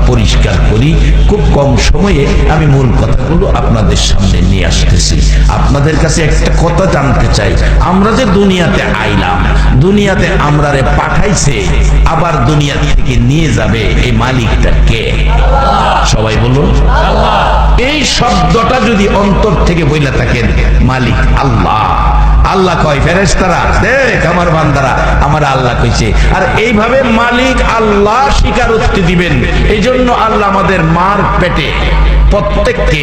পরিষ্কার করি। খুব কম সময়ে আমি মূল কথাগুলো আপনাদের সামনে নিয়ে আসতেছি। আপনাদের কাছে একটা কথা জানতে চাই, আমরা যে দুনিয়াতে আইলাম, দুনিয়াতে আমরারে পাঠাইছে, আবার দুনিয়া থেকে নিয়ে যাবে, এই মালিকটা কে? সবাই বলুন আল্লাহ। এই শব্দটা যদি অন্তর থেকে বইলা থাকেন, মালিক আল্লাহ। আল্লাহ কয় ফেরেশতারা, দেখ আমার বান্দারা আমার আল্লাহ কইছে। আর এইভাবে মালিক আল্লাহ স্বীকারোক্তি দিবেন। এই জন্য আল্লাহ আমাদের মার পেটে প্রত্যেককে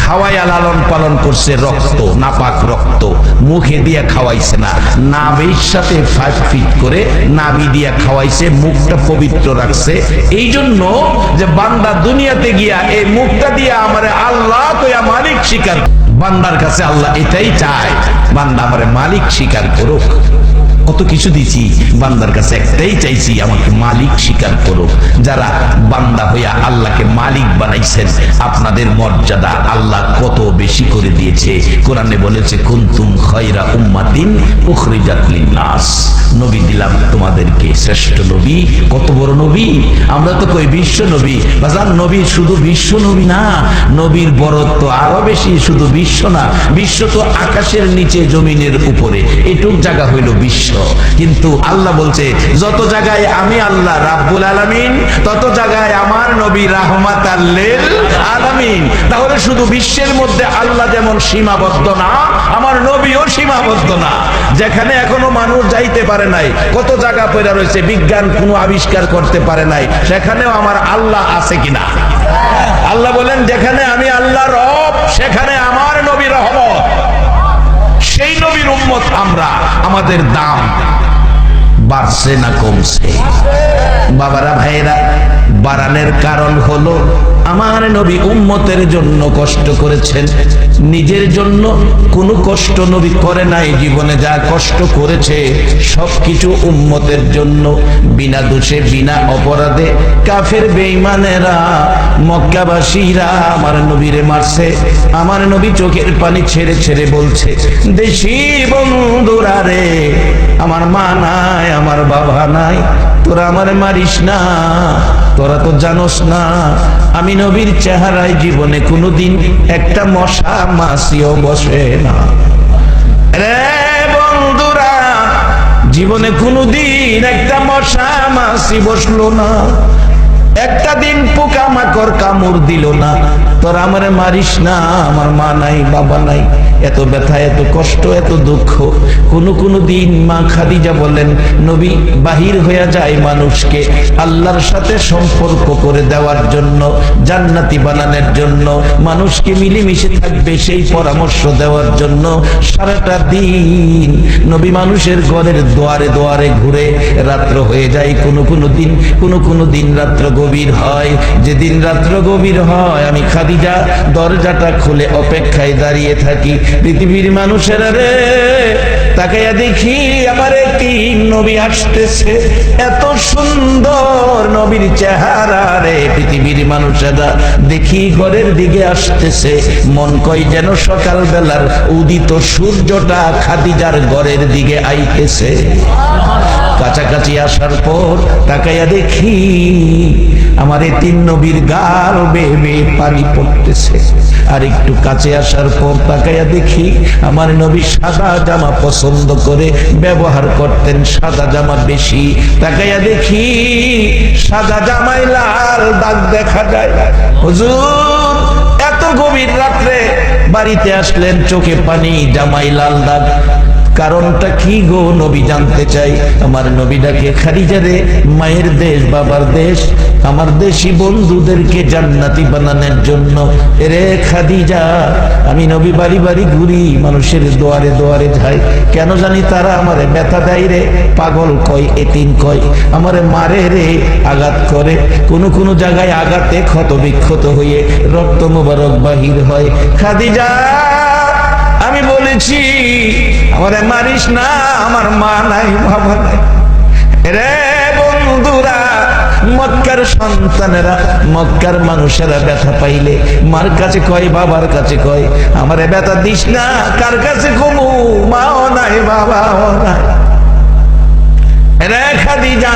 খাওয়াইয়া লালন পালন করছে, রক্ত, নাপাক রক্ত মুখে দিয়া খাওয়াইছে না, নাভির সাথে 5 ফিট করে নাভি দিয়া খাওয়াইছে, মুখটা পবিত্র রাখছে। এই জন্য যে বান্দা দুনিয়াতে গিয়া এই মুখটা দিয়া আমারে আল্লাহ কইয়া মালিক স্বীকার, বান্দার কাছে আল্লাহ এটাই চায়, বান্দা আমারে মালিক স্বীকার করুক। কত কিছু দিছি, বান্দার কাছে একটাই চাইছি, আমাকে মালিক স্বীকার করুক। যারা বান্দা হইয়া আল্লাহকে মালিক বানাইছেন, আপনাদের মর্যাদা আল্লাহ কত বেশি করে দিয়েছে। কোরআনে বলেছে কুনতুম খায়রা উম্মাতিন উখরিজাত লিন-নাস, নবী দিলাম তোমাদেরকে শ্রেষ্ঠ নবী। কত বড় নবী! আমরা তো কই বিশ্ব নবী। বাজার নবী শুধু বিশ্ব নবী না, নবীর বড়ত্ব আরো বেশি। শুধু বিশ্ব না, বিশ্ব তো আকাশের নিচে জমিনের উপরে, এটুক জায়গা হইল বিশ্ব। কিন্তু আল্লাহ বলছে যত জায়গায় আমি আল্লাহ রাব্বুল আলামিন, তত জায়গায় আমার নবী রাহমাতাল লিল আলামিন। তাহলে শুধু বিশ্বের মধ্যে আল্লাহ যেমন সীমাবদ্ধ না, আমার নবীও সীমাবদ্ধ না। যেখানে এখনো মানুষ যাইতে পারে নাই, কত জায়গা পড়ে রয়েছে, বিজ্ঞান কোনো আবিষ্কার করতে পারে নাই, সেখানেও আমার আল্লাহ আছে কিনা? আল্লাহ বলেন যেখানে আমি আল্লাহ রব, সেখানে আমার নবী রহমত। সেই নবীর উম্মত আমরা, আমাদের দাম বাড়ছে না কমছে? বাবারা ভাইরা, বাড়ানোর কারণ হলো আমার নবী উম্মতের জন্য কষ্ট করেছেন, নিজের জন্য কোনো কষ্ট নবী করে নাই। জীবনে যা কষ্ট করেছে সবকিছু উম্মতের জন্য। বিনা দোষে বিনা অপরাধে কাফের বেঈমানেরা, মক্কাবাসীরা আমার নবীরে মারছে। আমার নবী চোখের পানি ছেড়ে ছেড়ে বলছে, দেশি বন্ধুরা রে, আমার মা নাই, আমার বাবা নাই, তোরা আমার মারিস না, তোরা তো জানোস না আমি নবীর চেহারায় জীবনে কোনোদিন একটা মশা মাছিও বসে না। রে বন্ধুরা, জীবনে কোনোদিন একটা মশা মাছি বসলো না, একটা দিন পোকা মাকড় কামড় দিল না। তোরা আমারে মারিস না, আমার মা নাই, বাবা নাই, এত ব্যথা, এত কষ্ট, এত দুঃখ। কোন দিন মা খাদিজা বলেন, নবী বাহির হয়ে যায় মানুষকে আল্লাহর সাথে সম্পর্ক করে দেওয়ার জন্য, জান্নাতি বানানোর জন্য, মানুষকে মিলেমিশে থাকবে সেই পরামর্শ দেওয়ার জন্য। সারাটা দিন নবী মানুষের ঘরের দুয়ারে দুয়ারে ঘুরে, রাত্র হয়ে যায় কোনো দিন রাত্র গভীর হয়। যেদিন রাত্র গভীর হয়, আমি খাদিজা দরজাটা খুলে অপেক্ষায় দাঁড়িয়ে থাকি। পৃথিবীর মানুষেরা রে, তাকাইয়া দেখি আমার একটি নবী আসতেছে, এত সুন্দর নবীর চেহারা রে। পৃথিবীর মানুষেরা দেখি ঘরের দিকে আসতেছে, মন কয় যেন সকাল বেলার উদিত সূর্যটা খাদিজার ঘরের দিকে আইতেছে। কাছাকাছি আসার পর তাকাইয়া দেখি আমার এই 3 নবীর গাল বেয়ে বেয়ে পানি পড়তেছে। আর একটু কাছে আসার পর তাকাইয়া দেখি আমার নবী সাদা জামা পছন্দ করে ব্যবহার করতেন, সাদা জামা বেশি। তাকাইয়া দেখি সাদা জামায় লাল দাগ দেখা যায়। হুজুর, এত গভীর রাত্রে বাড়িতে আসলেন, চোখে পানি, জামায় লাল দাগ, কারণটা কি গো নবী জানতে চাই। আমার নবী ডাকে, খাদিজা রে, মায়ের দেশ, বাবার দেশ, আমার দেশি বন্ধুদেরকে জান্নাতি বানানোর জন্য। রে খাদিজা, আমি নবী বাড়ি বাড়ি ঘুরি, মানুষের দুয়ারে দুয়ারে যাই, কেন জানি তারা আমারে ব্যথা দেয় রে, পাগল কয়, এতিম কয়, আমারে মারে রে, আঘাত করে। কোনো জায়গায় আঘাতে ক্ষত বিক্ষত হয়ে রক্ত মোবারক বাহির হয়। খাদিজা, আমি বলেছি আমারে মারিস না, আমার মা নাই, বাবা নাই। রে বন্ধুরা, মক্কার সন্তানেরা, মক্কার মানুষেরা ব্যথা পাইলে মার কাছে কয়, বাবার কাছে কয়, আমারে ব্যথা দিস না। কার কাছে কমু? মাও নাই, বাবাও নাই। রে খাদিজা,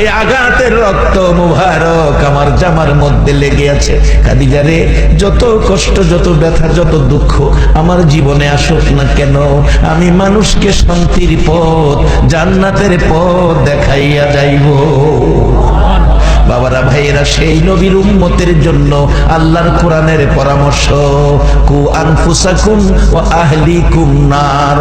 এই আঘাতের রক্ত মুবারক আমার জামার মধ্যে লেগে আছে। খাদিজা রে, যত কষ্ট, যত ব্যথা, যত দুঃখ আমার জীবনে আসুক না কেন, আমি মানুষকে শান্তির পথ, জান্নাতের পথ দেখাইয়া যাইব। বাবারা, ভাইয়েরা, সেই নবীর উম্মতের জন্য আল্লাহর কোরআনের পরামর্শ, কু আনফুসাকুম ওয়া আহলিকুম নার,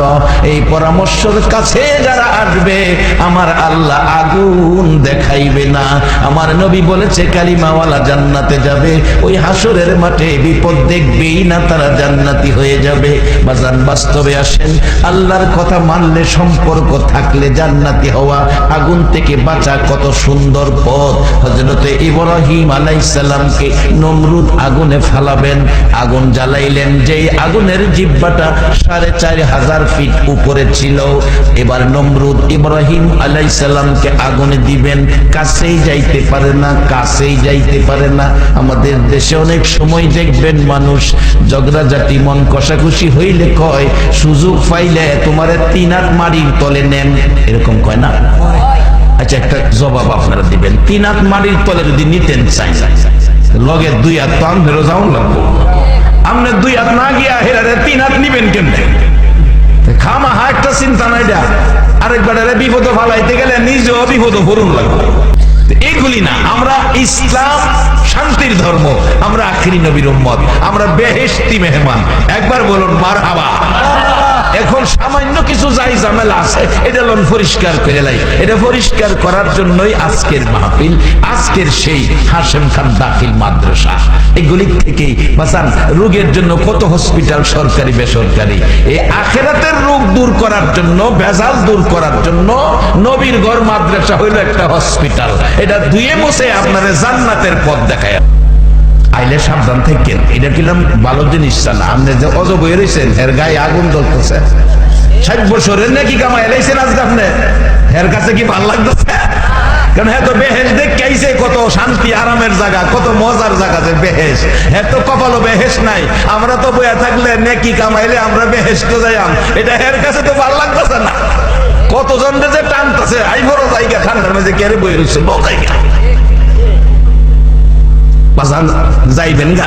এই পরামর্শের কাছে যারা আসবে আমার আল্লাহ আগুন দেখাইবে না। আমার নবী বলেছে কালিমাওয়ালা জান্নাতে যাবে, ওই হাসরের মাঠে বিপদ দেখবেই না, তারা জান্নাতি হয়ে যাবে। বাজান, বাস্তবে আসেন, আল্লাহর কথা মানলে, সম্পর্ক থাকলে জান্নাতি হওয়া, আগুন থেকে বাঁচা কত সুন্দর পথ। হযরতে ইব্রাহিম আলাইহিস সালামকে নমরুদ আগুনে ফালাবেন, আগুন জ্বালাইলেন, যেই আগুনের জিহ্বাটা 4500 ফিট উপরে ছিল। এবার নমরুদ ইব্রাহিম আলাইহিস সালামকে আগুনে দিবেন, কাছেই যাইতে পারে না, কাছেই যাইতে পারে না। আমাদের দেশে অনেক সময় দেখবেন মানুষ ঝগড়াঝাটি, মন কষাকষি হইলে কয় সুযোগ পাইলে তোমারে 3 হাত মাটির তলে নেন, এরকম কয় না? আচ্ছা, একটা জবাব আপনারা দিবেন, 3 হাত মাটির তলে যদি নিতেন চাই, লগে 2 হাত তো আমনেরও যাওয়া লাগবো। আপনি 2 হাত না গিয়া হেরারে 3 হাত নিবেন কেমনে? খামাহা একটা চিন্তা নাই যা, আরেকবার বিপদ ফালাইতে গেলে নিজেও বিপদ পড়ুন লাগবে। এইগুলি না, আমরা ইসলাম শান্তির ধর্ম, আমরা আখিরি নবীর উম্মত, আমরা বেহেশতি মেহমান। একবার বলুন মারহাবা। এখন সামান্য কিছু যাই ঝামেলা আছে, এটা লোন পরিষ্কার করে লাই। এটা পরিষ্কার করার জন্যই আজকের মাহফিল, আজকের সেই হাশেম খান দাখিল মাদ্রাসা। এগুলি থেকেই বাসান, রোগের জন্য কত হসপিটাল, সরকারি বেসরকারি, এই আখিরাতের রোগ দূর করার জন্য, ভেজাল দূর করার জন্য নবীর ঘর মাদ্রাসা হইল একটা হসপিটাল। এটা ধুয়ে মুছে আপনারা জান্নাতের পথ দেখায়। আইলে সাবধান থাকেন, এটা কিলাম ভালো জিনিস না। আপনি যে অজব হয়ে রয়েছেন, এর গায়ে আগুন জ্বলতেছে, 60 বছরের নাকি কামাই এলাইছেন আজকে আপনি, এর কাছে কি ভালো লাগতেছে? কারণ হ্যাঁ তো বেহেশ দেখে কত শান্তি আরামের জায়গা, কত মজার জায়গা যে বেহেশ। হ্যাঁ তো কপালও বেহেশ নাই, আমরা তো বইয়া থাকলে নেকি কামাইলে আমরা বেহেশ তো যাইয়াম, এটা এর কাছে তো ভালো লাগতেছে না। কতজন যে টানতেছে, আই বড় জায়গা ঠান্ডার মাঝে কেড়ে বই রয়েছে, বড় জায়গা যাইবেন গা,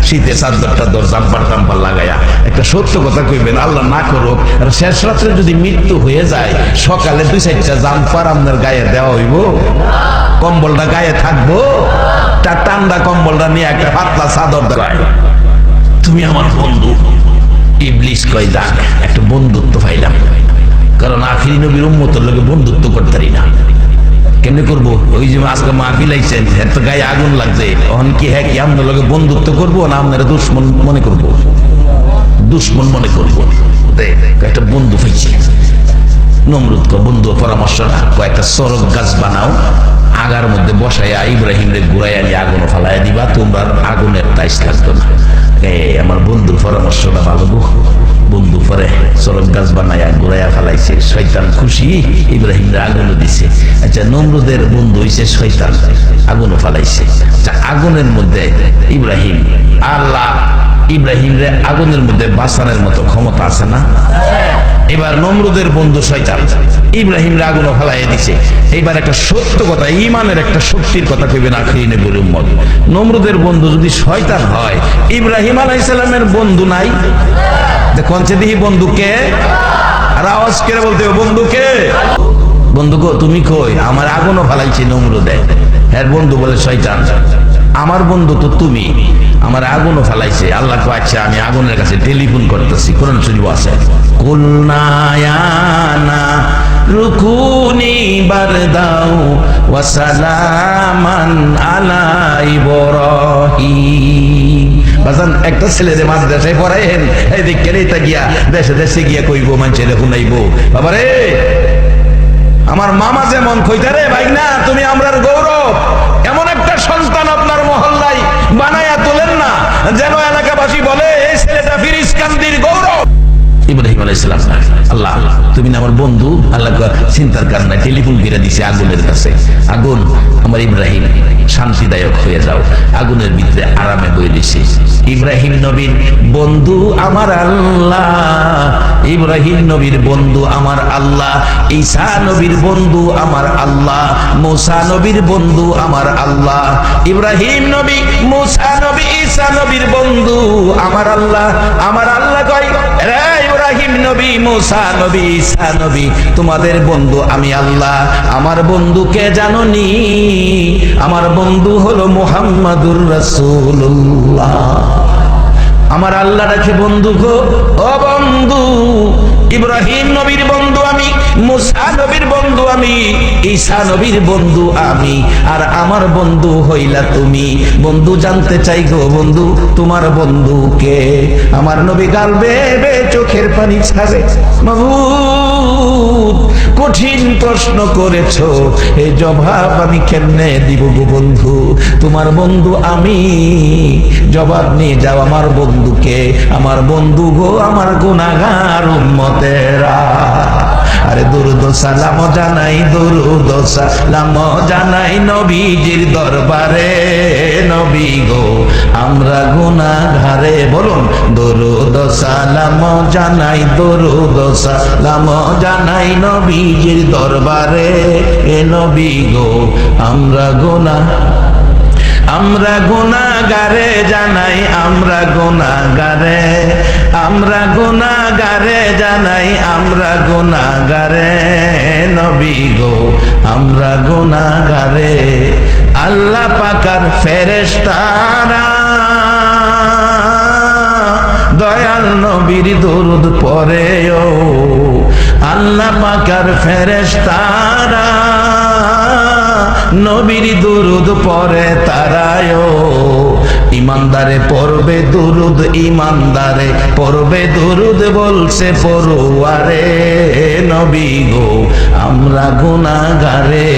শীতে চাদরটা দর জাম্পার টাম্পার লাগাইয়া একটা সত্য কথা কইবেন, আল্লাহ না করুক শেষ রাত্রে যদি মৃত্যু হয়ে যায়, সকালে 2-4টা জাম্পার আপনার গায়ে দেওয়া হইব? কম্বলটা গায়ে থাকবো? ঠান্ডা কম্বলটা নিয়ে একটা পাতলা চাদর দেয়। তুমি আমার বন্ধু, ইবলিস কয় যাক, একটা বন্ধুত্ব পাইলাম, কারণ আখিরি নবীর উম্মতের লোকে বন্ধুত্ব করতে পারি না। কেমনে করবো? ওই যে আজকে মাহফিল আইছেন, এত গায়ে আগুন লাগছে, এখন কি হ্যাঁ কি আপনার লগে বন্ধুত্ব করবো না আপনারা দুশ্মন মনে করবো? দুশ্মন মনে করবো। একটা বন্ধু পাইছে, নমরুদ বন্ধু পরামর্শ না, কয়েকটা চরক গাছ বানাও, আগার মধ্যে বসাইয়া ইব্রাহিম রে ঘুরাই আনি আগুন ফালাইয়া দিবা, তোমরা আগুনের তাইস লাগতো না। আমার বন্ধুর পরামর্শটা ভালো গো। বন্ধু পরে চরক গাছ বানাইয়া ঘুরাইয়া ফেলাইছে, শয়তান খুশি, ইব্রাহিম রে আগুনও দিছে। আচ্ছা, নমরুদের বন্ধু হইছে শয়তান, আগুনও ফালাইছে। আচ্ছা, আগুনের মধ্যে ইব্রাহিম, আল্লাহ ইব্রাহিম রে আগুনের মধ্যে বাঁচানোর মতো ক্ষমতা আছে না? এবার নমরুদের বন্ধু শয়তান ইব্রাহিম রে আগুনও ফালাইয়া দিছে। এইবার একটা সত্য কথা, ঈমানের একটা শক্তির কথা কইবেন আখিরি নবীর উম্মত। নমরুদের বন্ধু যদি শয়তান হয়, ইব্রাহিম আলাইহিস সালামের বন্ধু নাই? দেখছে দেখি বন্ধুকে, আর আওয়াজ করে বলতে হবে বন্ধুকে, বন্ধু গো তুমি কই? আমার আগুনও ফালাইছে নমরুদে। হ্যাঁ, বন্ধু বলে শয়তান, আমার বন্ধু তো তুমি, আমার আগুনও ফালাইছে। আল্লাহ কয় আচ্ছা, আমি আগুনের কাছে টেলিফোন করতেছি। কোরআন শরীফ আছে, কুলনা ইয়া রুকুনি বারদাও ওয়া সালামান আলা ইব্রাহিম। বাজান, একটা ছেলেরে মাদ্রাসায় পড়াইেন, এই দেখেন এইটা গিয়া দেশে দেশে গিয়া কইবো, মানুষের শুনাইবো, বাবারে আমার মামা যেমন কইতা রে ভাই না, তুমি আমরার গৌরব, এমন একটা সন্তান আপনার মহল্লায় বানায়া তোলেন না যেন এলাকাবাসী বলে এই ছেলেটা ফিরিস্কান্দির গৌরব। ইব্রাহিম আলাইহিস সালাম আল্লাহ তুমি না আমার বন্ধু। আল্লাহ কয়, চিন্তার কারণ নাই, টেলিফোন করে দিছে আগুনের কাছে, আগুন আমার ইব্রাহিম শান্তিদায়ক হয়ে যাও। আগুনের ভিতরে আরামে বই দিছে। ইব্রাহিম নবীর বন্ধু আমার আল্লাহ, ইব্রাহিম নবীর বন্ধু আমার আল্লাহ, ঈসা নবীর বন্ধু আমার আল্লাহ, মুসা নবীর বন্ধু আমার আল্লাহ। ইব্রাহিম নবী, মুসা নবী, ঈসা নবীর বন্ধু আমার আল্লাহ। আমার আল্লাহ কয়, রে ইব্রাহিম নবী, মুসা নবী, ঈসা নবী, তোমাদের বন্ধু আমি আল্লাহ। আমার বন্ধুকে জানোনি? আমার বন্ধু হলো মুহাম্মাদুর রাসূলুল্লাহ। আমার আল্লাহ রাখে বন্ধু গো, ও বন্ধু, ইব্রাহিম নবীর বন্ধু আমি, মুসা নবীর বন্ধু আমি, ঈসা নবীর বন্ধু আমি, আর আমার বন্ধু হইলা তুমি। বন্ধু জানতে চাই গো বন্ধু, তোমার বন্ধু কে? আমার নবী গাল বেয়ে চোখের পানি ছাড়ে, মাবুদ কঠিন প্রশ্ন করেছো, এই জবাব আমি কেমনে দিব গো বন্ধু? তোমার বন্ধু আমি, জবাব নিয়ে যাও আমার বন্ধুকে। আমার বন্ধু গো আমার গুনাহগার উম্মতেরা। আরে দুরুদ সালাম জানাই, দুরুদ সালাম জানাই নবীজির দরবারে। নবী গো আমরা গুনাহগারে, বলুন দুরুদ সালাম জানাই, দুরুদ সালাম জানাই নবীজির দরবারে। এ নবী গো আমরা গুনাহগারে জানাই, আমরা গুনাহগারে, আমরা গুনাহগারে জানাই, আমরা গুনাহগারে। নবী গো আমরা গুনাহগারে। আল্লাহ পাকার ফেরেশতারা দয়াল নবীর দরুদ পড়ে ও, আল্লাহ পাকার ফেরেশতারা নবীর দুরুদ পড়ে তারায়। ইমানদারে পড়বে দুরুদ, ইমানদারে পড়বে দুরুদ, বলছে পড়ুয়ারে। নবী গো আমরা গুনাহগারে,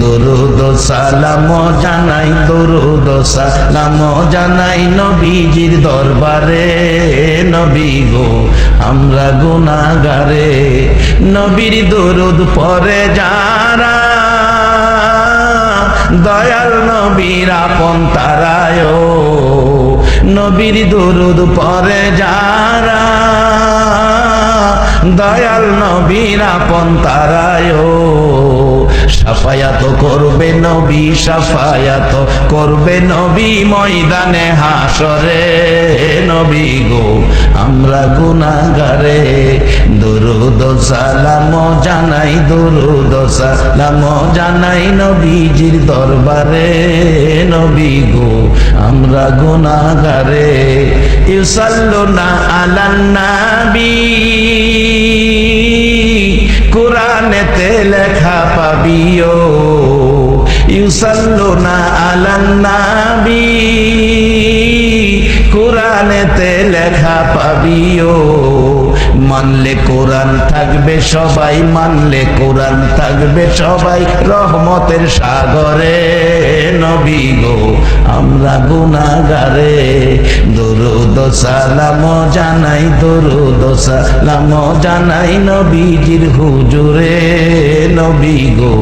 দুরুদ সালাম জানাই, দুরুদ সালাম জানাই নবীজির দরবারে। নবী গো আমরা গুনাহগারে। নবীর দুরুদ পড়ে যারা দয়াল নবীর আপন তারায়, নবীর দুরুদ পড়ে যারা দয়াল নবীর আপন তারায়। সাফায়াত করবে নবী, সাফায়াত করবে নবী ময়দানে হাসরে। নবী গো আমরা গুনাহগারে, দুরুদ সালাম জানাই, দুরুদ সালাম জানাই নবীজির দরবারে। নবী গো আমরা গুনাহগারে। ইউসাল্লুনা আলান নবী, কোরআনেতে লেখা পাবিও। ইউসাল্লুনা আলান নবী, কোরআনেতে লেখা পাবিও। মানলে কোরআন থাকবে সবাই, মানলে কোরআন থাকবে সবাই রহমতের সাগরে। নবী গো আমরা গুনাহগারে, দুরুদ সালাম জানাই, দুরুদ সালাম জানাই নবীজির হুজুরে। নবী গো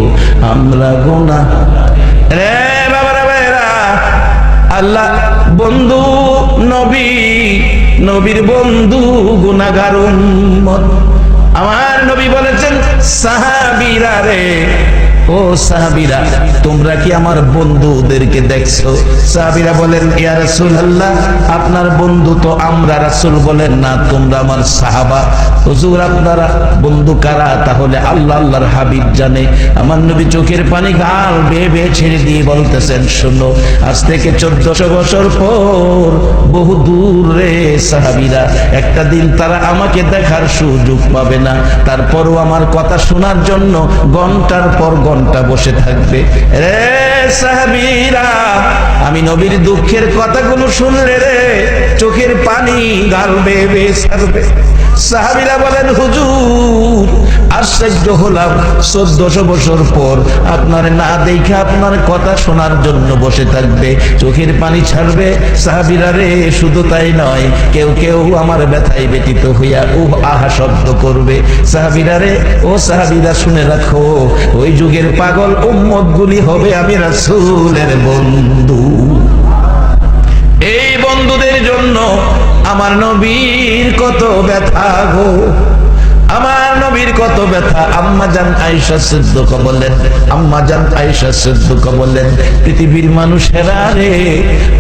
আমরা গুনাহগারে। বাবারা ভাইরা, আল্লাহ বন্ধু নবী, নবীর বন্ধু গুনাহগার উম্মত। আমার নবী বলেছেন, সাহাবীরা রে, ও সাহাবীরা তোমরা কি আমার বন্ধুদেরকে দেখছো? সাহাবীরা বলেন, ইয়া রাসূলুল্লাহ আপনার বন্ধু তো আমরা। রাসূল বলেন, না তোমরা আমার সাহাবা। হুজুর আপনারা বন্ধু কারা? তাহলে আল্লাহ আল্লাহর হাবিব জানে। আমার নবী চোখের পানি গাল বেয়ে বেয়ে ছেড়ে দিয়ে বলতেছেন, শোনো আজ থেকে 1400 বছর পর বহু দূরে সাহাবীরা, একটা দিন তারা আমাকে দেখার সুযোগ পাবে না, তারপরও আমার কথা শোনার জন্য ঘন্টার পর ঘন্টা বসে থাকবে। রে সাহাবীরা, আমি আমি নবীর দুঃখের কথাগুলো শুনলে রে চোখের পানি গাল বেয়ে বেয়ে ছাড়বে। সাহাবীরা বলেন হুজুর আশ্চর্য হলাম 1400 বছর পর আপনার না দেখে আপনার কথা শোনার জন্য বসে থাকবে, চোখের পানি ছাড়বে। সাহাবীরা রে শুধু তাই নয়, কেউ কেউ আমার ব্যথায় ব্যতীত হইয়া উহ আহা শব্দ করবে। সাহাবীরা রে, ও সাহাবীরা শুনে রাখো, ওই যুগের পাগল উম্মত গুলি হবে আমি রাসূলের বন্ধু। এই বন্ধুদের জন্য আমার নবীর কত ব্যথা গো, আমার নবীর কত ব্যথা। আম্মা জান আয়েশা সিদ্দিকা বলেন, আম্মা জান আয়েশা সিদ্দিকা বলেন, পৃথিবীর মানুষেরা রে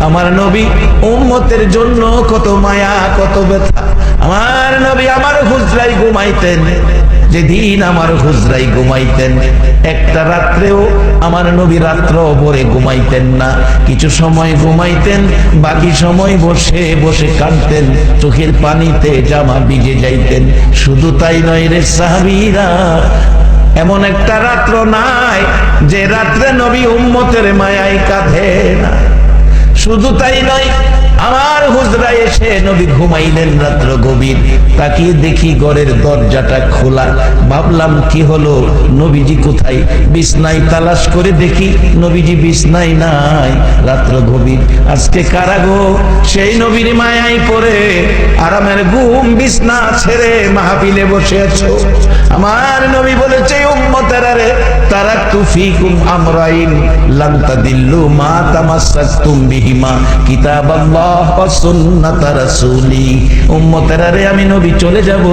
আমার নবী উম্মতের জন্য কত মায়া কত ব্যথা। আমার নবী আমার হুজরায় ঘুমাইতেন, যেদিন আমার হুজরাই ঘুমাইতেন একটা রাত্রেও আমার নবী রাত্র ভরে ঘুমাইতেন না, কিছু সময় ঘুমাইতেন, বাকি সময় বসে বসে কাঁদতেন, চোখের পানিতে জামা ভিজে যাইতেন। শুধু তাই নয় রে সাহাবীরা, এমন একটা রাত্র নাই যে রাত্রে নবী উম্মতের মায়ায় কাঁদে না। শুধু তাই নয়, আমার হুজরায় এসে নবী ঘুমাইলেন রাত্র গভীর, তাকিয়ে দেখি ঘরের দরজাটা খোলা। ভাবলাম কি হলো, নবীজি কোথায়? বিছনায় তালাশ করে দেখি নবীজি বিছনায় নাই, রাত্র গভীর। আজকে কারাগো সেই নবীর মায়ায় পড়ে আরামের ঘুম বিছনা ছেড়ে মাহফিলে বসে আছো। আমার নবী বলেছে উম্মতেরা রে তারাকতু ফীকুম আমরাইন লান তাদিল্লু মা তামাসসাকতুম বিহিমা কিতাবাল্লাহ ওয়া সুন্নাত রাসূলি। উম্মতেরা রে আমি নবী চলে যাব,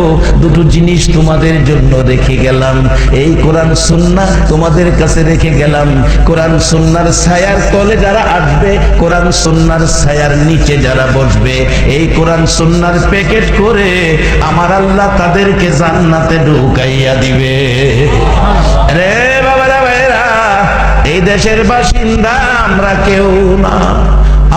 দুটো জিনিস তোমাদের জন্য রেখে গেলাম, এই কোরআন সুন্নাহ তোমাদের কাছে রেখে গেলাম। কোরআন সুন্নাহর ছায়ার তলে যারা আসবে, কোরআন সুন্নাহর ছায়ার নিচে যারা বসবে, এই কোরআন সুন্নাহর প্যাকেট করে আমার আল্লাহ তাদেরকে জান্নাতে ঢুকাইয়া দিবে। রে বাবারা ভাইরা, এই দেশের বাসিন্দা আমরা কেউ না।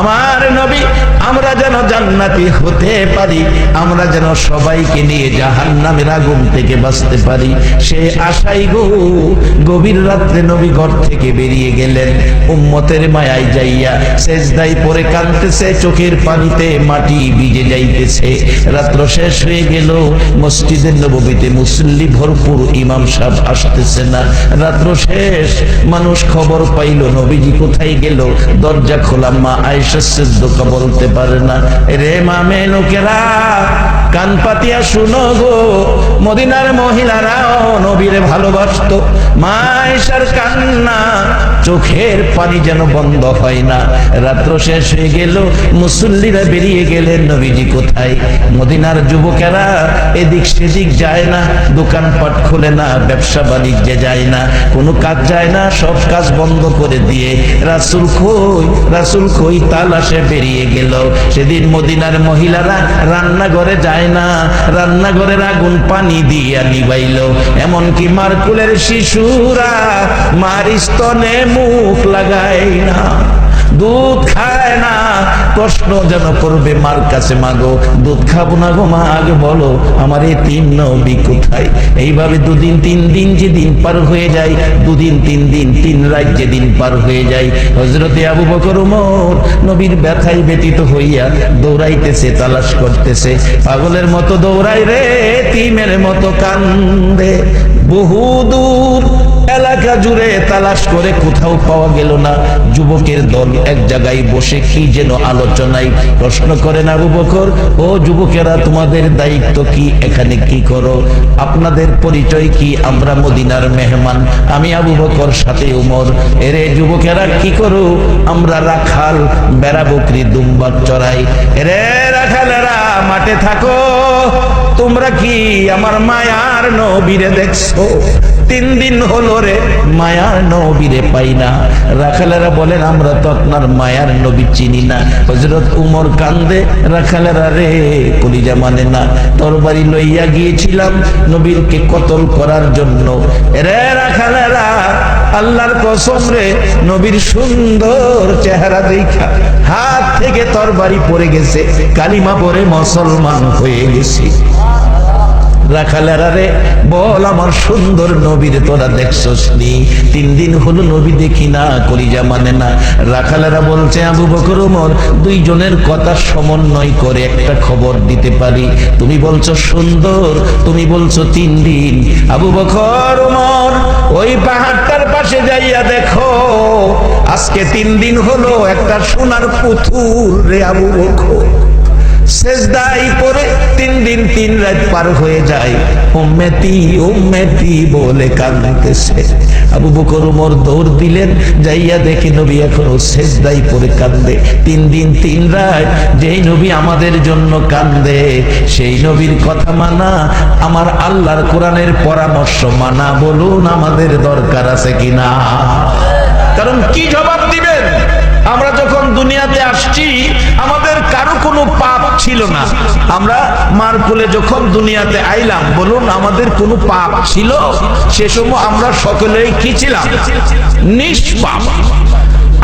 আমার নবী আমরা যেন জান্নাতি হতে পারি, আমরা যেন সবাইকে নিয়ে জাহান্নামের আগুন থেকে বাঁচতে পারি, সে আশাই গো গভীর রাত্রে নবী ঘর থেকে বেরিয়ে গেলেন। উম্মতের মায়ায় যাইয়া সেজদায় পড়ে কাঁদতেছে, চোখের পানিতে মাটি ভিজে যাইতেছে। রাত্র শেষ হয়ে গেল, মসজিদের নববীতে মুসল্লি ভরপুর, ইমাম সাহেব আসতেছে না। রাত্র শেষ, মানুষ খবর পাইল নবীজি কোথায় গেল। দরজা খোলা, মা আয়েশা সিদ্দিকা বলতে পারে না, রে মামে লোকেরা কান পাতিয়া শুনো গো, মদিনার মহিলারাও নবীরে ভালোবাসতো। মা আয়েশার কান্না, চোখের পানি যেন বন্ধ হয় না। রাত্র শেষ হয়ে গেল, মুসল্লিরা বেরিয়ে গেলেন, নবীজি কোথায়? মদিনার যুবকেরা এদিক সেদিক যায় না, দোকানপাট খোলে না, ব্যবসা বাণিজ্যে যায় না, কোনো কাজ যায় না, সব কাজ বন্ধ করে দিয়ে রাসূল কই রাসূল কই তালাশে বেরিয়ে গেল। সেদিন মদিনার মহিলারা রান্নাঘরে যায় না, রান্নাঘরের আগুন পানি দিয়া নিবাইল। এমনকি মারকুলের শিশুরা মার স্তনে মুখ লাগায় না, দুধ খায় না। প্রশ্ন যেন করবে মার কাছে, মাগো দুধ খাবো না গো মা, আগে বলো আমার এই তিন নবী কোথায়? এইভাবে দুদিন তিন দিন যে দিন পার হয়ে যায়, দুদিন তিন দিন তিন রাত যে দিন পার হয়ে যায়। হযরতে আবু বকর ওমর নবীর ব্যথায় ব্যতীত হইয়া দৌড়াইতেছে, তালাশ করতেছে, পাগলের মতো দৌড়াই রে, তিমের মতো কান্দে। বহু দূর এলাকা জুড়ে তালাশ করে কোথাও পাওয়া গেল না। যুবকের দল এক জায়গায় বসে কি যেন আলোচনায়। প্রশ্ন করেন আবু বকর, ও যুবকেরা তোমাদের দায়িত্ব কি, এখানে কি করো, আপনাদের পরিচয় কি? আমরা মদিনার মেহমান, আমি আবু বকর সাথে উমর। এরে যুবকেরা কি করো? আমরা রাখাল, বেড়া বকরি দুম্বা চড়াই। এরে রাখালেরা মাঠে থাকো, তোমরা কি আমার মায়ার নবীরে দেখছো? 3 দিন হলো রে মায়ার নবীরে পাই না। রাখালেরা বলেন আমরা তো আপনার মায়ার নবী চিনি না। হযরত উমর কান্দে, রাখালেরা রে কলিজা মানে না, তরবারি লইয়া গিয়েছিলাম নবীরকে কতল করার জন্য। রে রাখালেরা আল্লাহর কসম রে, নবীর সুন্দর চেহারা দেখা হাত থেকে তরবারি পড়ে গেছে, কালিমা পড়ে মুসলমান হয়ে গেছি। রাখালেরা রে বল আমার সুন্দর নবীরে তোরা দেখছস নি? 3 দিন হলো নবী দেখি না, কলিজা মানে না। রাখালেরা বলছে আবু বকর ওমর, দুইজনের কথা সমন্বয় করে একটা খবর দিতে পারি। তুমি বলছো সুন্দর, তুমি বলছো 3 দিন। আবু বকর ওমর ওই পাহাড়টার পাশে যাইয়া দেখো, আজকে 3 দিন হলো একটা সোনার পুতুল রে আবু বকর সেজদাই পড়ে 3 দিন 3 রাত পার হয়ে যায়, উম্মতি উম্মতি বলে কাঁদতেছে। আবু বকর ওমর দৌড় দিলেন, যাইয়া দেখি নবী এখনো সেজদাই পড়ে কাঁদে। 3 দিন 3 রাত যেই নবী আমাদের জন্য কাঁদে, সেই নবীর কথা মানা, আমার আল্লাহর কোরআনের পরামর্শ মানা, বলুন আমাদের দরকার আছে কিনা? কারণ কি জবাব দিবেন? আমরা যখন দুনিয়াতে আসছি আমাদের কারো কোনো পাপ ছিল না। আমরা মার কোলে যখন দুনিয়াতে আইলাম, বলুন আমাদের কোনো পাপ ছিল? সে সময় আমরা সকলেই কি ছিলাম? নিষ্পাপ।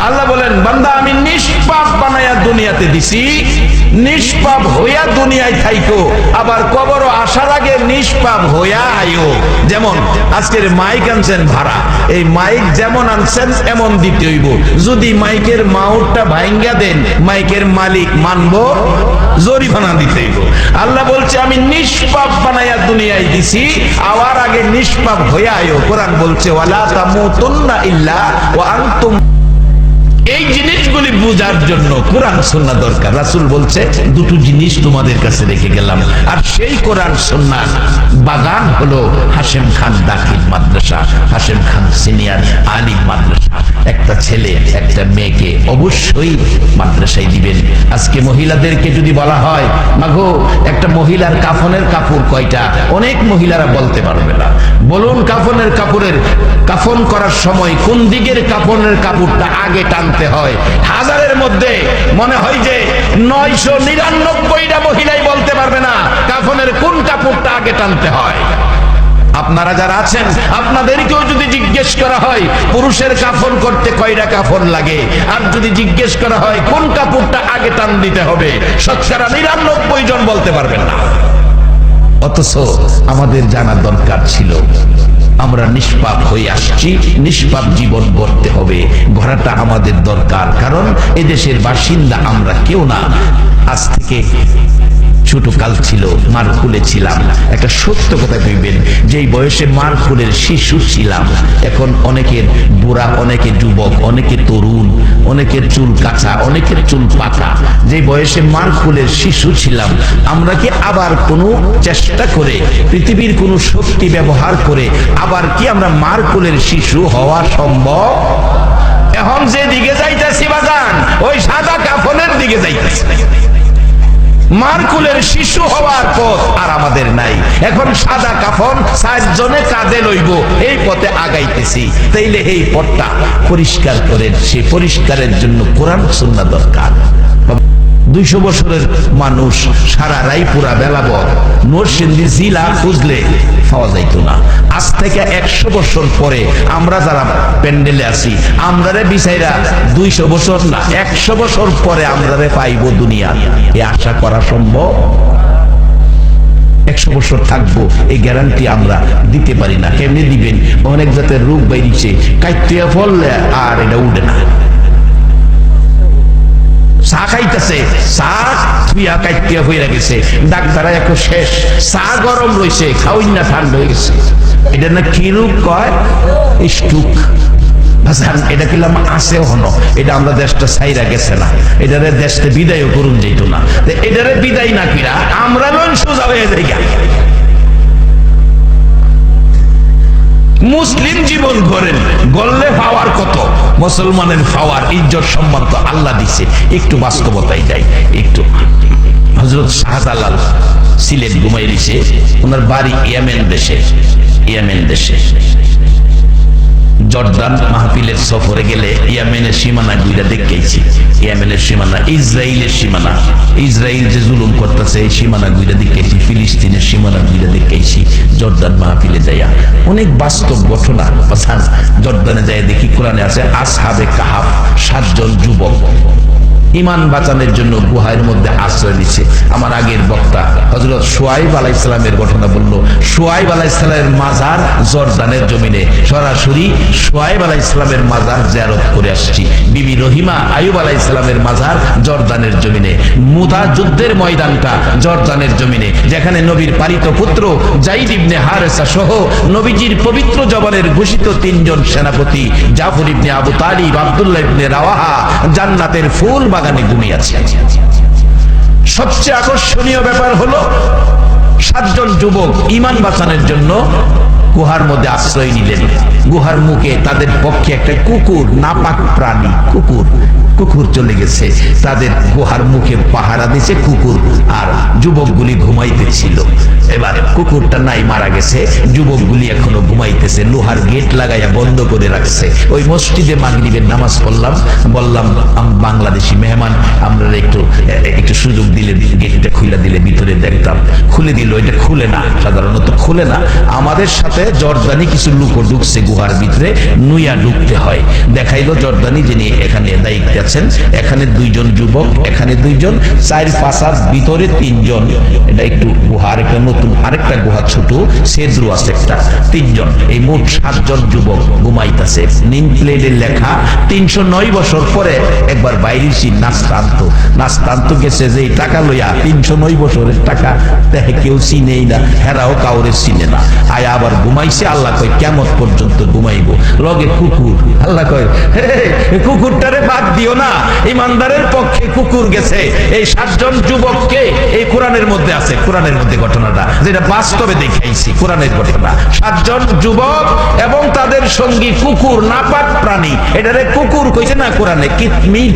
আল্লাহ বলেন, বান্দা আমি নিষ্পাপ বানায়া দুনিয়াতে দিছি, নিষ্পাপ হইয়া দুনিয়ায় থাইকো, আবার কবরও আসার আগে নিষ্পাপ হইয়া আইও। যেমন আজকের মাইক আনছেন ভাড়া, এই মাইক যেমন আনছেন এমন দিতে হইব। যদি মাইকের মাউটটা ভাঙ্গা দেন, মাইকের মালিক মানবো, জরিমানা দিতে হইব। আল্লাহ বলছে আমি নিষ্পাপ বানায়া দুনিয়ায় দিছি, আওয়ার আগে নিষ্পাপ হইয়া আইও। কোরআন বলছে ওয়ালা তামুতুন্না ইল্লা ওয়া আনতুম। এই জিনিসগুলি বোঝার জন্য কোরআন সুন্নাহ দরকার। রাসূল বলছে দুটো জিনিস তোমাদের কাছে রেখে গেলাম, আর সেই কোরআন সুন্নাহ বাগান হলো হাশেম খান দাখিল মাদ্রাসা, হাশেম খান সিনিয়র আলিম মাদ্রাসা। একটা ছেলে একটা মেয়েকে অবশ্যই মাদ্রাসায় দিবেন। আজকে মহিলাদেরকে যদি বলা হয় মাগো একটা মহিলার কাফনের কাপড় কয়টা, অনেক মহিলারা বলতে পারবে না। বলুন কাফনের কাপড়ের কাফন করার সময় কোন দিকের কাফনের কাপড়টা আগে টানতে হয়? হাজারের মধ্যে মনে হয় যে 999টা মহিলাই বলতে পারবে না কাফনের কোন কাপড়টা আগে টানতে হয়। আপনারা যারা আছেন আপনাদেরকেও যদি জিজ্ঞেস করা হয় পুরুষের কাফন করতে কয়টা কাফন লাগে, আর যদি জিজ্ঞেস করা হয় কোন কাপড়টা আগে টান দিতে হবে, শতকরা 99 জন বলতে পারবেন না। অথচ আমাদের জানা দরকার ছিল আমরা নিষ্পাপ হয়ে আসছি, নিষ্পাপ জীবন গড়তে হবে, গড়াটা আমাদের দরকার। কারণ এদেশের বাসিন্দা আমরা কেউ না। আজ থেকে ছোট কাল ছিল, মার কুলে ছিলাম। একটা সত্য কথা কইবেন, যেই বয়সে মার কুলের শিশু ছিলাম, এখন অনেকের বুড়া, অনেকে যুবক, অনেকে তরুণ, অনেকের চুল কাঁচা, অনেকের চুল পাকা। যে বয়সে মার কুলের শিশু ছিলাম, আমরা কি আবার কোনো চেষ্টা করে পৃথিবীর কোনো শক্তি ব্যবহার করে আবার কি আমরা মার কুলের শিশু হওয়া সম্ভব? এখন যে দিকে যাইতেছি বাজান, ওই সাদা কাফনের দিকে যাইতেছি। মার কুলের শিশু হওয়ার পথ আর আমাদের নাই। এখন সাদা কাফন 4 জনে কাঁধে লইব, এই পথে আগাইতেছি। তাইলে এই পথটা পরিষ্কার করেন, সেই পরিষ্কারের জন্য কোরআন সুন্নাহ দরকার। 200 বছরের মানুষ সারা রায়পুরা বেলাবর নরসিংদী জেলা খুঁজলে পাওয়া যাইত না। আজ থেকে 100 বছর পরে আমরা যারা প্যান্ডেলে আছি, আমরারে বিচাইরা 200 বছর না 100 বছর পরে আমরারে পাইব দুনিয়া, এ আশা করা সম্ভব? 100 বছর থাকবো এই গ্যারান্টি আমরা দিতে পারি না। কেমনে দিবেন? অনেক জাতের রোগ বাইরিছে, কাইতিয়া ফললে আর এটা উঠে না। চা খাইতেছে, চা থুইয়া কাইতিয়া হইয়া গেছে, ডাক্তার এখন শেষ, চা গরম রয়েছে, খাওয়াই না ঠান্ডা হয়ে গেছে। এটা না কি রোগ কয়? স্ট্রোক। এটা কিলাম আছে হনো, এটা আমরা দেশটা ছাইরা গেছে না, এটারে দেশটা বিদায়ও করুন যেত না। এটারে বিদায় না কিরা আমরা লন সোজা হয়ে যাই। মুসলিম জীবন করেন, গল্লে পাওয়ার কত, মুসলমানের পাওয়ার ইজ্জত সম্মান তো আল্লাহ দিছে। একটু বাস্তবতায় যাই। একটু হযরত শাহজালাল সিলেট ঘুমাই দিছে, ওনার বাড়ি ইয়েমেন দেশে। ইয়েমেন দেশে জর্দান মাহফিলের সফরে গেলে ইয়েমেনের সীমানা ঘুরে দেখেছি। ইয়েমেনের সীমানা, ইসরায়েলের সীমানা, ইসরায়েল যে জুলুম করতেছে এই সীমানা ঘুরে দেখেছি। ফিলিস্তিনের সীমানা ঘুরে দেখেছি। জর্দান মাহফিলে যাইয়া অনেক বাস্তব ঘটনা। জর্দানে যাই দেখি কোরআনে আছে আসহাবে কাহাফ, 7 জন যুবক ইমান বাঁচানোর জন্য গুহার মধ্যে আশ্রয় নিচ্ছে। আমার আগের বক্তা হযরত শুআয়ব আলাইহিস সালামের ঘটনা বলল। শুআয়ব আলাইহিস সালামের মাজার জর্দানের জমিনে, সরাসরি শুআয়ব আলাইহিস সালামের মাজার জিয়ারত করে আসছি। বিবি রহিমা আইয়ুব আলাইহিস সালামের মাজার জর্দানের জমিনে। মুতা যুদ্ধের ময়দানটা জর্দানের জমিনে, যেখানে নবীর পালিত পুত্র যায়েদ ইবনে হারেসা সহ নবীজির পবিত্র জবানের ঘোষিত 3 জন সেনাপতি জাফর ইবনে আবু তালিব, আব্দুল্লাহ ইবনে রাওয়াহা জান্নাতের ফুল বাগানে ঘুমিয়ে আছে। সবচেয়ে আকর্ষণীয় ব্যাপার হলো 7 জন যুবক ঈমান বাঁচানোর জন্য গুহার মধ্যে আশ্রয় নিলেন। গুহার মুখে তাদের পক্ষে একটা কুকুর, নাপাক প্রাণী কুকুর চলে গেছে। তাদের গুহার মুখে পাহারা দিয়েছে কুকুর, আর যুবকগুলি ঘুমাইতেছিল। এবার কুকুরটা নাই, মারা গেছে, যুবকগুলি এখনো ঘুমাইতেছে। লোহার গেট লাগাইয়া বন্ধ করে রাখছে। ওই মসজিদে মাগরিবের নামাজ পড়লাম, বললাম বাংলাদেশি মেহমান, আমরা একটু সুযোগ দিলে গেটটা খুলে দিলে ভিতরে দেখতাম। খুলে দিল, এটা খুলে না, সাধারণত খুলে না। আমাদের সাথে জর্দানি কিছু লোক ঢুকছে গুহার ভিতরে, নুইয়া ঢুকতে হয়। দেখাইলো জর্দানি যিনি এখানে দায়িত্বে আছেন, এখানে 2 জন যুবক, এখানে 2 জন, 4-5 ভিতরে 3 জন। এটা একটু গুহার একটা নতুন আরেকটা গুহা, ছোট সেদ্রু আছে একটা, 3 জন। এই মোট 7 জন যুবক ঘুমাইতেছে। নিম প্লেটে লেখা 309 বছর পরে একবার বাইরেছি নাস্তান্ত গেছে যে টাকা লইয়া, 309 বছরের টাকা দেখে কেউ চিনেই না, হেরাও কাউরে চিনে না। আয়া আবার ঘুমাইছে। আল্লাহ কয় কিয়ামত পর্যন্ত ঘুমাইবো। লগে কুকুর। আল্লাহ কয় কুকুরটারে বাদ দিও না, ইমানদারের পক্ষে কুকুর গেছে। এই 7 জন যুবককে এই কোরআনের মধ্যে আছে, কোরআনের মধ্যে ঘটনাটা যেটা বাস্তবে দেখাইছি, কোরআনের ঘটনা। 7 জন যুবক এবং তাদের সঙ্গী কুকুর, নাপাক প্রাণী। এটারে কুকুর কইছে না কোরআনে, কিতমির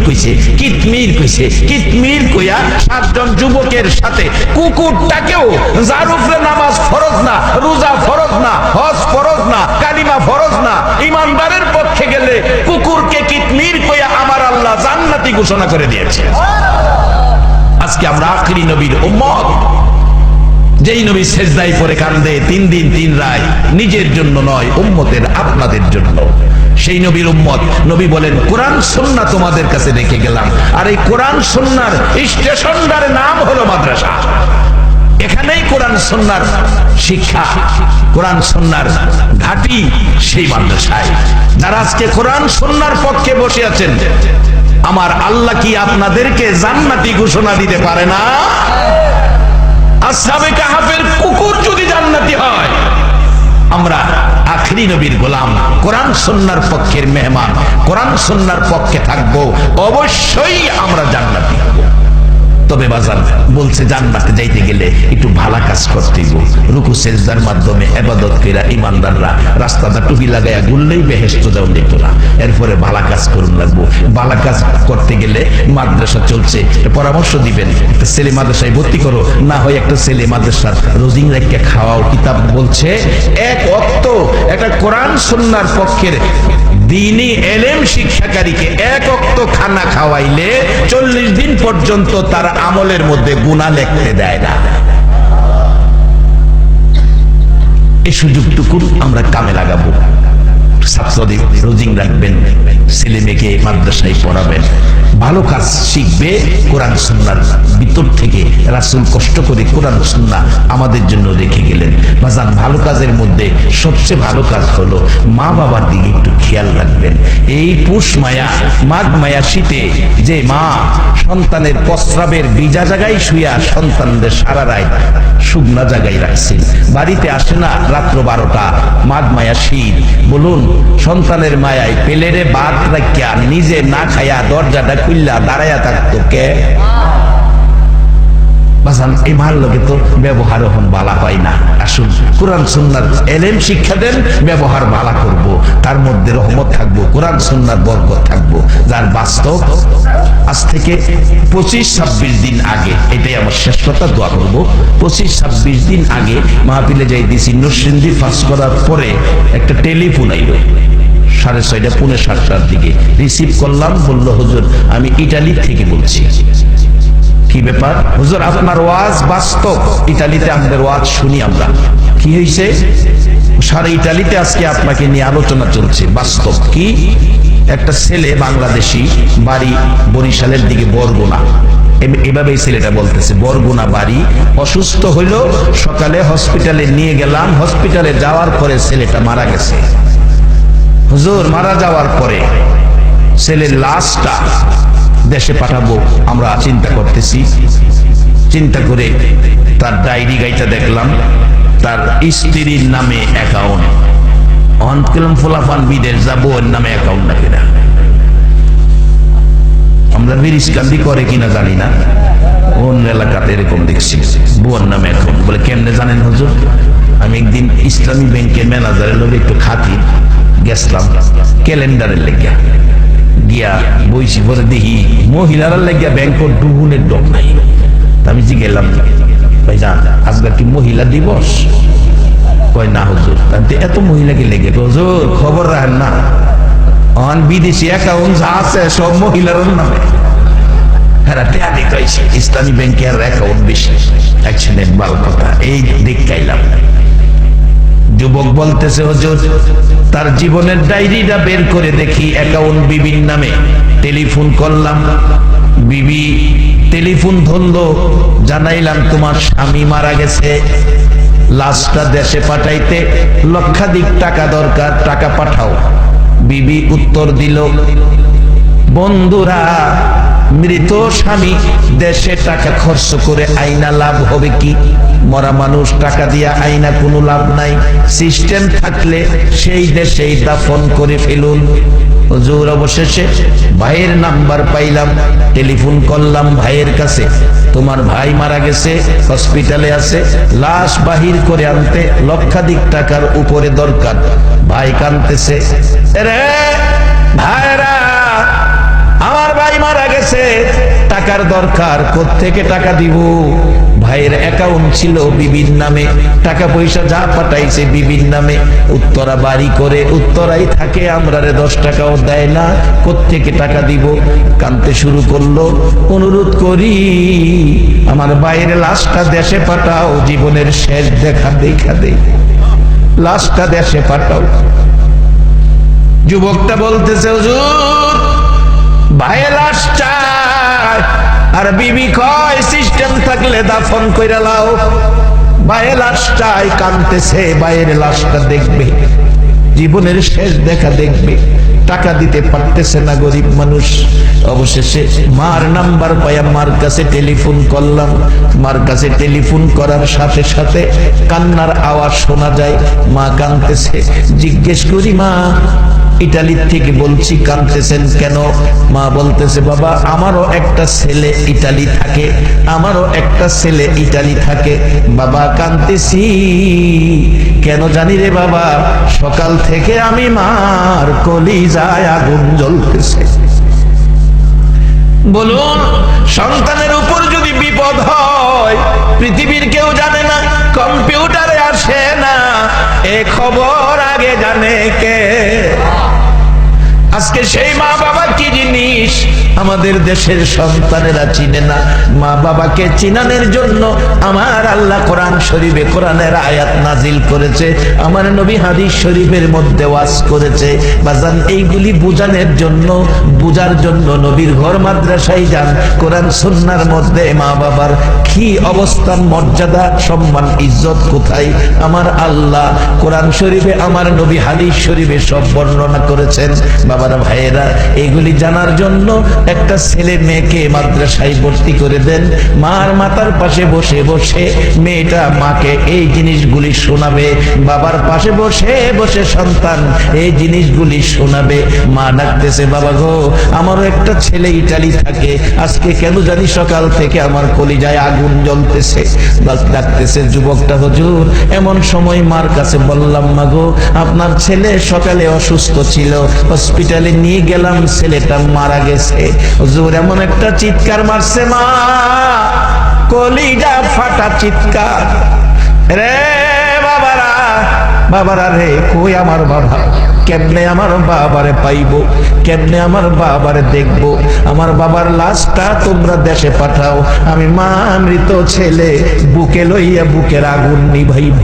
কইয়া 7 জন যুবকের সাথে কুকুরটাকেও, যার উপরে নামাজ ফরজ না, রোজা ফরজ না, হজ ফরজ না, কালিমা ফরজ না, ইমানদারের পক্ষে গেলে কুকুরকে কিতমির কইয়া আমার আল্লাহ জান্নাতি ঘোষণা করে দিয়েছে। আজকে আমরা আখিরি নবীর উম্মত, যেই নবী সেজদায় পড়ে কান্দে 3 দিন 3 রাত, নিজের জন্য নয়, উম্মতের আপনাদের জন্য। সেই নবীর উম্মত। নবী বলেন কোরআন সুন্নাহ তোমাদের কাছে রেখে গেলাম, আর এই কোরআন সুন্নাহর স্টেশনটার নাম হলো মাদ্রাসা। এখানেই কোরআন সুন্নাহর শিক্ষা, কোরআন সুন্নাহর ঘাঁটি সেই মাদ্রাসায়। যারা আজকে কোরআন সুন্নাহর পক্ষে বসে আছেন, আমার আল্লাহ কি আপনাদেরকে জান্নাতি ঘোষণা দিতে পারে না? আসহাবে কাহাফের কুকুর যদি জান্নাতি হয়, আমরা আখিরি নবীর গোলাম, কোরআন সুন্নাহর পক্ষের মেহমান, কোরআন সুন্নাহর পক্ষে থাকবো, অবশ্যই আমরা জান্নাতি হব। তবে বাজার বলছে জান্নাতে যাইতে গেলে একটু ভালো কাজ করতে হইব। রুকু সেজদার মাধ্যমে ইবাদত কইরা ইমানদাররা রাস্তাটা টুপি লাগাইয়া ঘুরলেই বেহেশত যাও যেত না। এরপরে ভালো কাজ করুন লাগবো। ভালো কাজ করতে গেলে মাদ্রাসা চলছে, পরামর্শ দিবেন, একটা ছেলে মাদ্রাসায় ভর্তি করো, না হয় একটা ছেলে মাদ্রাসার রোজিং রেখে খাওয়াও। কিতাব বলছে 1 ওয়াক্ত একটা কোরআন সুন্নাহর পক্ষের দ্বীনি এলেম শিক্ষাকারীকে 1 ওয়াক্ত খানা খাওয়াইলে 40 দিন পর্যন্ত তার আমলের মধ্যে গুনাহ লিখতে দেয় না। এই সুযোগটুকু আমরা কামে লাগাবো। ছাত্রদের রোজিং রাখবেন, ছেলে মেয়েকে মাদ্রাসায় পড়াবেন, ভালো কাজ শিখবে কোরআন সুন্নাহর ভিতর থেকে। রাসূল কষ্ট করে কোরআন সুন্নাহ আমাদের জন্য রেখে গেলেন। বাজান, ভালো কাজের মধ্যে সবচেয়ে ভালো কাজ হলো মা বাবার দিকে একটু খেয়াল রাখবেন। এই পুষ মায়া, মাঘ মায়া শীতে যে মা সন্তানের প্রস্রাবের ভিজা জায়গায় শুয়া সন্তানদের সারা রাত শুকনা জায়গায় রাখছেন, বাড়িতে আসে না রাত্র 12টা, মাঘ মায়া শীত। বলুন, সন্তানের মায়ায় পেলেরে ভাত রাখিয়া নিজে না খাইয়া দরজাটা খুললা দাঁড়াইয়া থাকতো কে? বাজান, এই মার লোকে তো ব্যবহার এখন বালা হয় না। আসুন কোরআন সুন্নাহর এলেম শিক্ষা দেন, ব্যবহার বালা করব, তার মধ্যে রহমত থাকবো, কোরআন সুন্নাহর বরকত থাকবো। যার বাস্তব আজ থেকে 25-26 দিন আগে, এটাই আমার শেষ কথা, দোয়া করবো, 25-26 দিন আগে মাহফিলে যাই দিছি। নরসিংদী পাস করার পরে একটা টেলিফোন আইল 6:30 পৌনে 7টার দিকে। রিসিভ করলাম, বললো হুজুর আমি ইটালি থেকে বলছি। কি ব্যাপার হুজুর? আপনার ওয়াজ বাস্তব, ইতালিতে আমাদের ওয়াজ শুনি আমরা। কি হয়েছে? সারা ইতালিতে আজকে আপনাকে নিয়ে আলোচনা চলছে। বাস্তব কি? একটা ছেলে বাংলাদেশি, বাড়ি বরিশালের দিকে বরগুনা, এভাবে এই ছেলেটা বলতেছে বরগুনা বাড়ি, অসুস্থ হইল, সকালে হসপিটালে নিয়ে গেলাম, হসপিটালে যাওয়ার পরে ছেলেটা মারা গেছে। হুজুর মারা যাওয়ার পরে ছেলের লাশটা দেশে পাঠাবো আমরা চিন্তা করতেছি। চিন্তা করে তার ডায়েরি গাইটা দেখলাম, তার স্ত্রীর নামে অ্যাকাউন্ট, অনকেলম ফোলাফান বিদেশ যাবো ওর নামে অ্যাকাউন্ট নাকি না, আমরা বিরিশকান্দি করে কিনা জানি না, অন্য এলাকাতে এরকম দেখছি বুয়ার নামে অ্যাকাউন্ট। বলে কেমনে জানেন হুজুর? আমি একদিন ইসলামী ব্যাংকের ম্যানেজারের লোক একটু খাতি গেছিলাম ক্যালেন্ডারের লেগিয়া, গিয়া বইছি, পরে দেখি মহিলারা লেগিয়া ব্যাংকের ডুবুনের ডক নাই। আমি জি গেলাম, ভাই জান আজকে কি মহিলা দিবস? কয় না হুজুর। এত মহিলাকে লেগে হুজুর খবর রাখেন না, অন বিদেশি অ্যাকাউন্ট যা আছে সব মহিলার নামে। ইসলামী ব্যাংকের অ্যাকাউন্ট বেশি, অ্যাক্সিডেন্ট ভালো কথা, এই দেখাইলাম। যুবক বলতেছে হুজুর তার জীবনের ডায়েরিটা বের করে দেখি অ্যাকাউন্ট বিবির নামে। টেলিফোন করলাম, বিবি টেলিফোন ধরলো, জানাইলাম তোমার স্বামী মারা গেছে, লাশটা দেশে পাঠাইতে লক্ষাধিক টাকা দরকার, টাকা পাঠাও। বিবি উত্তর দিল, বন্ধুরা মৃত স্বামী দেশে টাকা খরচ করে আইনা লাভ হবে কি? মরা মানুষ টাকা দিয়া আইনা কোনো লাভ নাই, সিস্টেম থাকলে সেই দেশেই দাফন করে ফেলুন। হুজুর অবশেষে ভাইয়ের নাম্বার পাইলাম, টেলিফোন করলাম ভাইয়ের কাছে, তোমার ভাই মারা গেছে, হসপিটালে আছে, লাশ বাহির করে আনতে লক্ষাধিক টাকার উপরে দরকার। ভাই কাঁদতেছে, রে ভাইরা আমার ভাই মারা গেছে, টাকার দরকার, কোত্থেকে টাকা দিব? ভাইয়ের অ্যাকাউন্ট ছিল বিবির নামে, টাকা পয়সা যা পাঠাইছে বিবির নামে, উত্তরা বাড়ি করে উত্তরাই থাকে, আমরা 10 টাকাও দেয় না, কোত্থেকে টাকা দিব? কাঁদতে শুরু করলো, অনুরোধ করি আমার ভাইয়ের লাশটা দেশে পাঠাও, জীবনের শেষ দেখা দেখা দে, লাশটা দেশে পাঠাও। যুবকটা বলতেছে হুজুর ভাইয়ের লাশ চাই, আর বিবি কয় সিস্টেম থাকলে দাফন কইরা লাও। ভাইয়ের লাশ চাই, কাঁদতেছে, ভাইয়ের লাশটা দেখবে, জীবনের শেষ দেখা দেখবে, টাকা দিতে পারতেছে না গরিব মানুষ। অবশেষে মার নাম্বার পাইয়া মার কাছে টেলিফোন করলাম, মার কাছে টেলিফোন করার সাথে সাথে কান্নার আওয়াজ শোনা যায়, মা কাঁদতেছে। জিজ্ঞেস করি মা ইটালির থেকে বলছি, কাঁদতেছেন কেন? মা বলতেছে বাবা আমারও একটা ছেলে ইটালি থাকে, আমারও একটা ছেলে ইটালি থাকে, বাবা কাঁদতেছি কেন জানি রে বাবা, সকাল থেকে আমি মার কলিজায় আগুন জ্বলতেছে। বলুন সন্তানের উপর যদি বিপদ হয় পৃথিবীর কেউ জানে না, কম্পিউটারে আসে না, এ খবর আগে জানে কে? আজকে সেই মা বাবা কি জিনিস আমাদের দেশের সন্তানেরা চিনে না। মা বাবাকে চিনানোর জন্য আমার আল্লাহ কোরআন শরীফে কোরআনের আয়াত নাজিল করেছে, আমার নবী হাদিস শরীফের মধ্যে ওয়াজ করেছে। বাজান এইগুলি বুঝানোর জন্য, বুঝার জন্য নবীর ঘর মাদ্রাসায় যান, কোরআন সুন্নাহর মধ্যে মা বাবার কি অবস্থান, মর্যাদা, সম্মান, ইজ্জত কোথায় আমার আল্লাহ কোরআন শরীফে, আমার নবী হাদিস শরীফে সব বর্ণনা করেছেন। বাবারা ভাইয়েরা এগুলি জানার জন্য একটা ছেলে মেয়েকে মাদ্রাসায় ভর্তি করে দেন, মার মাথার পাশে বসে বসে মেয়েটা মাকে এই জিনিসগুলি শোনাবে, বাবার পাশে বসে বসে সন্তান এই জিনিসগুলি শোনাবে। মা ডাকতেছে, বাবা গো আমারও একটা ছেলে ইটালি থাকে, আজকে কেন জানি সকাল থেকে আমার কলিজায় আগুন জ্বলতেছে। ডাকতেছে যুবকটা, হুজুর এমন সময় মার কাছে বললাম, মা গো আপনার ছেলে সকালে অসুস্থ ছিল, হসপিটালে নিয়ে গেলাম, ছেলেটা মারা গেছে। হুজুর এমন একটা চিৎকার মারছে, মা কলিজা ফাটা চিৎকার, রে বাবারা, বাবারা রে কই আমার বাবা, কেমনে আমার বাবারে পাইব, কেমনে আমার বাবারে দেখব, আমার বাবার লাশটা তোমরা দেশে পাঠাও, আমি মা মৃত ছেলে বুকে লইয়া বুকের আগুন নিভাইব।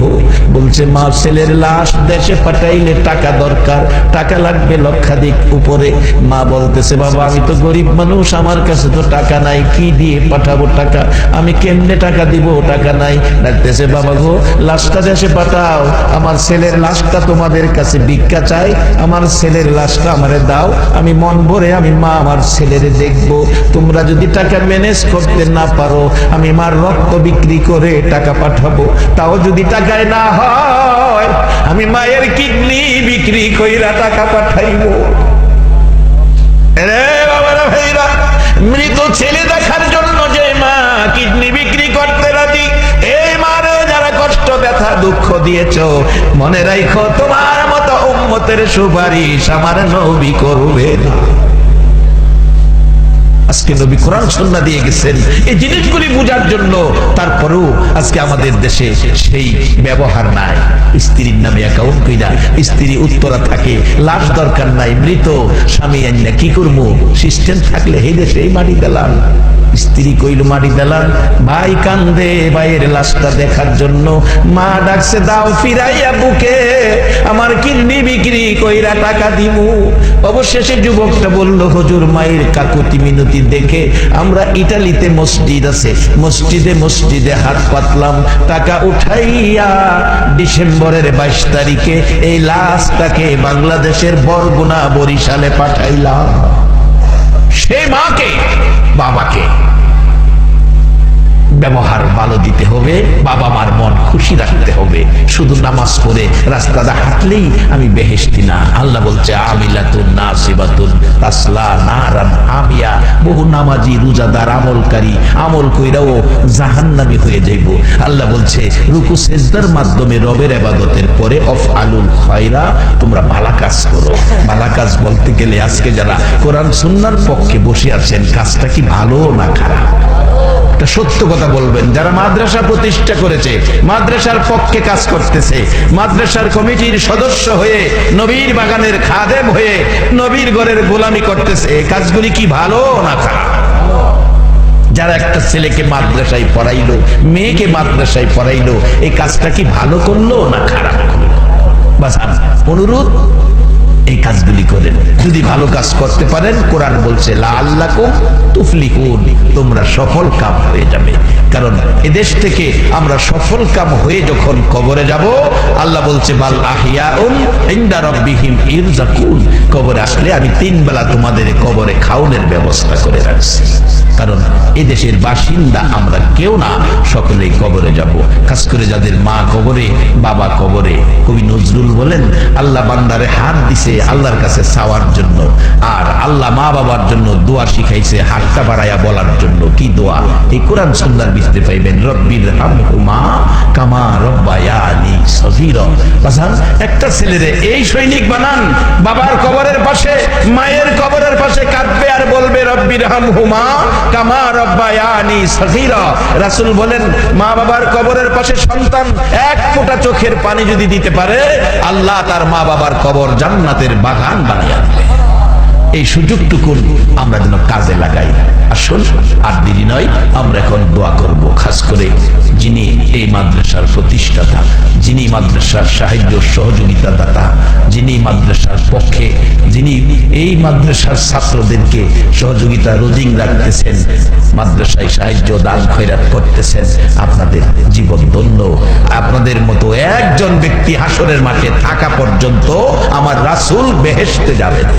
বলছে মা ছেলের লাশ দেশে পাঠাইলে টাকা দরকার, টাকা লাগবে লক্ষাধিক উপরে। মা বলতেছে বাবা আমি তো গরিব মানুষ, আমার কাছে তো টাকা নাই, কি দিয়ে পাঠাবো টাকা, আমি কেমনে টাকা দিব, টাকা নাই। ডাকতেছে বাবা গো লাশটা দেশে পাঠাও, আমার ছেলের লাশটা তোমাদের কাছে ভিক্ষা চাই, আমার ছেলের লাশটা আমারে দাও, আমি মন ভরে আমি মা আমার ছেলেরে দেখব। তোমরা যদি টাকা ম্যানেজ করতে না পারো আমি মার রক্ত বিক্রি করে টাকা পাঠাবো, তাও যদি টাকায় না হয় আমি মায়ের কিডনি বিক্রি কইরা টাকা পাঠাইবো। রে বাবারা ভাইরা, মৃত ছেলে দেখার জন্য যে মা কিডনি বিক্রি করতে রাজি, এই মারে যারা কষ্ট ব্যথা দুঃখ দিয়েছো, মনে রাখো তোমার মতো উম্মতের সুপারিশ আমার নবী করবে না। আজকে নবী কোরআন সুন্নাহ দিয়ে গেছেন এই জিনিসগুলি বোঝার জন্য, তারপরেও আজকে আমাদের দেশে সেই ব্যবহার নাই। স্ত্রীর নামে অ্যাকাউন্ট কইরা স্ত্রী উত্তরা থাকে, লাশ দরকার নাই, মৃত স্বামী আইনা কি করবো, সিস্টেম থাকলে এই দেশে এই মাটি দিলাম। স্ত্রী কইল মাটি দিলাম, ভাই কান্দে ভাইয়ের লাশটা দেখার জন্য, মা ডাকছে দাও ফিরাইয়া বুকে, আমার কিডনি বিক্রি কইরা টাকা দিমু। অবশেষে যুবকটা বলল হুজুর মায়ের কাকুতি মিনতি দেখে আমরা ইটালিতে মসজিদ আছে, মসজিদে হাত পাতলাম, টাকা উঠাইয়া ডিসেম্বরের 22 তারিখে এই লাশটাকে বাংলাদেশের বরগুনা বরিশালে পাঠাইলাম। সেই মাকে বাবাকে ব্যবহার ভালো দিতে হবে, বাবা মার মন খুশি রাখতে হবে। শুধু নামাজ পড়ে রাস্তাটা হাঁটলেই আমি বেহেশতি না। আল্লাহ বলছে আমিলাতুন নাসিবাতুন তাসলা নারান হামিয়া, বহু নামাজি রোজাদার আমলকারী আমল কইরাও জাহান্নামী হয়ে যাইব। আল্লাহ বলছে রুকু সেজদার মাধ্যমে রবের ইবাদতের পরে আলুল খায়রা, তোমরা ভালো কাজ করো। ভালো কাজ বলতে গেলে আজকে যারা কোরআন সুন্নাহর পক্ষে বসে আছেন, কাজটা কি ভালো না খারাপ? সত্য কথা বলবেন। যারা মাদ্রাসা প্রতিষ্ঠা করেছে, মাদ্রাসার পক্ষে কাজ করতেছে, মাদ্রাসার কমিটির সদস্য হয়ে নবীর বাগানের খাদেম হয়ে নবীর ঘরের গোলামি করতেছে, এই কাজগুলি কি ভালো না খারাপ? যারা একটা ছেলেকে মাদ্রাসায় পড়াইলো, মেয়েকে মাদ্রাসায় পড়াইলো, এই কাজটা কি ভালো করলো না খারাপ করলো? বাস অনুরোধ এই কাজগুলি করেন। যদি ভালো কাজ করতে পারেন, কোরআন বলছে লাআল্লাকুম তুফলিহুন, তোমরা সফল কাম হয়ে যাবে। কারণ এদেশ থেকে আমরা সফল কাম হয়ে যখন কবরে যাব, আল্লাহ বলছে বাল আহিয়াউন ইনদা রাব্বিহিম ইরজাকুন, কবরে আসলে আমি 3 বেলা তোমাদের কবরে খাওয়ানোর ব্যবস্থা করে রাখছি। কারণ এদেশের বাসিন্দা আমরা কেউ না, সকলেই কবরে যাব। খাস করে যাদের মা কবরে, বাবা কবরে, কবি নজরুল বলেন আল্লাহ বান্দারে হাত দিছে আল্লাহর কাছে চাওয়ার জন্য, আর আল্লাহ মা বাবার জন্য দোয়া শিখাইছে হাতটা বাড়াইয়া বলার জন্য। কি দোয়া? এই কোরআন সুন্নাহর ভিতরে পাইবেন, রব্বির হামহুমা কামা রব্বায়ানি সগীরা। বাজান একটা ছেলেরে এই সৈনিক বানান, বাবার কবরের পাশে মায়ের কবরের পাশে কাঁদবে আর বলবে রব্বির হামহুমা কামা রব্বায়ানি সগীরা। রাসূল বলেন মা বাবার কবরের পাশে সন্তান এক ফোঁটা চোখের পানি যদি দিতে পারে, আল্লাহ তার মা বাবার কবর জান্নাতের বাগান বানিয়ে দেবে। এই সুযোগটুকু আমরা যেন কাজে লাগাই। আসুন আর দেরি নয়, আমরা এখন দোয়া করব। খাস করে যিনি এই মাদ্রাসার প্রতিষ্ঠাতা, যিনি মাদ্রাসার সাহায্য সহযোগিতা দাতা, যিনি মাদ্রাসার পক্ষে, যিনি এই মাদ্রাসার ছাত্রদেরকে সহযোগিতা রোজিং রাখতেছেন, মাদ্রাসায় সাহায্য দান খয়রাত করতেছেন, আপনাদের জীবন ধন্য। আপনাদের মতো একজন ব্যক্তি হাসরের মাঠে থাকা পর্যন্ত আমার রাসূল বেহেশতে যাবেন।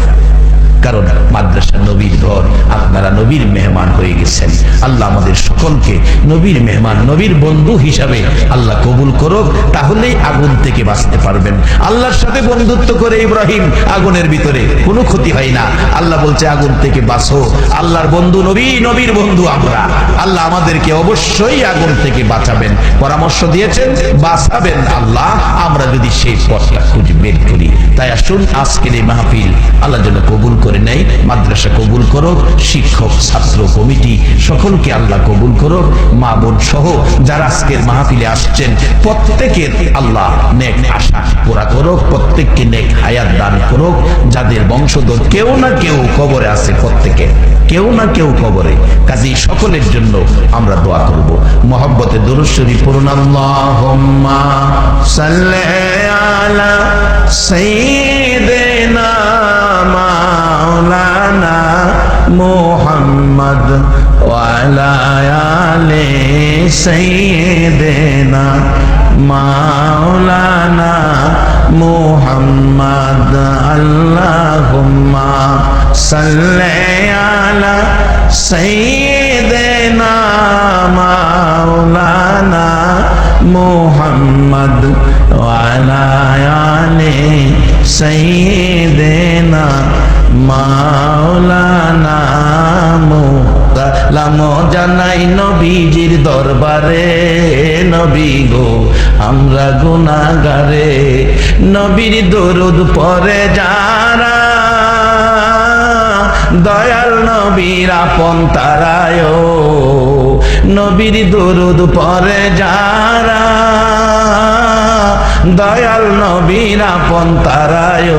কারণ মাদ্রাসা নবীর ঘর, আপনারা নবীর মেহমান হয়ে গেছেন। আল্লাহ আমাদের সকলকে নবীর মেহমান, নবীর বন্ধু হিসাবে আল্লাহ কবুল করুক, তাহলেই আগুন থেকে বাঁচতে পারবেন। আল্লাহর সাথে বন্ধুত্ব করে ইব্রাহিম আগুনের ভিতরে কোনো ক্ষতি হয় না। আল্লাহ বলছে আগুন থেকে বাঁচো, আল্লাহর বন্ধু নবী, নবীর বন্ধু আমরা। আল্লাহ আমাদেরকে অবশ্যই আগুন থেকে বাঁচাবেন। পরামর্শ দিয়েছেন বাঁচাবেন আল্লাহ, আমরা যদি সেই পথটা খুঁজে বের করি। তাই আসুন আজকের এই মাহফিল আল্লাহ যেন কবুল করে নেয়, মাদ্রাসা কবুল করো, শিক্ষক ছাত্র কমিটি সকলকে আল্লাহ কবুল করো, মা বোন সহ যারা আজকের মাহফিলে আসছেন প্রত্যেকের আল্লাহ নেক আশা পুরা করো, প্রত্যেককে নেক হায়াত দান করো। যাদের বংশধর কেউ না কেউ কবরে আছে, প্রত্যেকে কেউ না কেউ কবরে, কাজেই সকলের জন্য আমরা দোয়া করব। মহব্বতে দুরূদ শরীফ পড়ুন। আল্লাহুম্মা সাল্লি আলা সাইয়্যিদিনা মাওলানা মুহাম্মদ ওয়া আলা আলি সাইয়্যিদিনা মাওলানা মুহাম্মদ। আল্লাহুম্মা সাল্লি আলা সাইয়্যিদিনা মাওলানা মুহাম্মদ ওয়া আলা আলি সাইয়্যিদিনা মাওলানা। সালাম জানাই নবীজির দরবারে, নবী গো আমরা গুনাহগারে, নবীর দরুদ পড়ে যারা দয়াল নবীর আপন তারায়, নবীর দরুদ পড়ে যারা দয়াল নবীর আপন তারায়,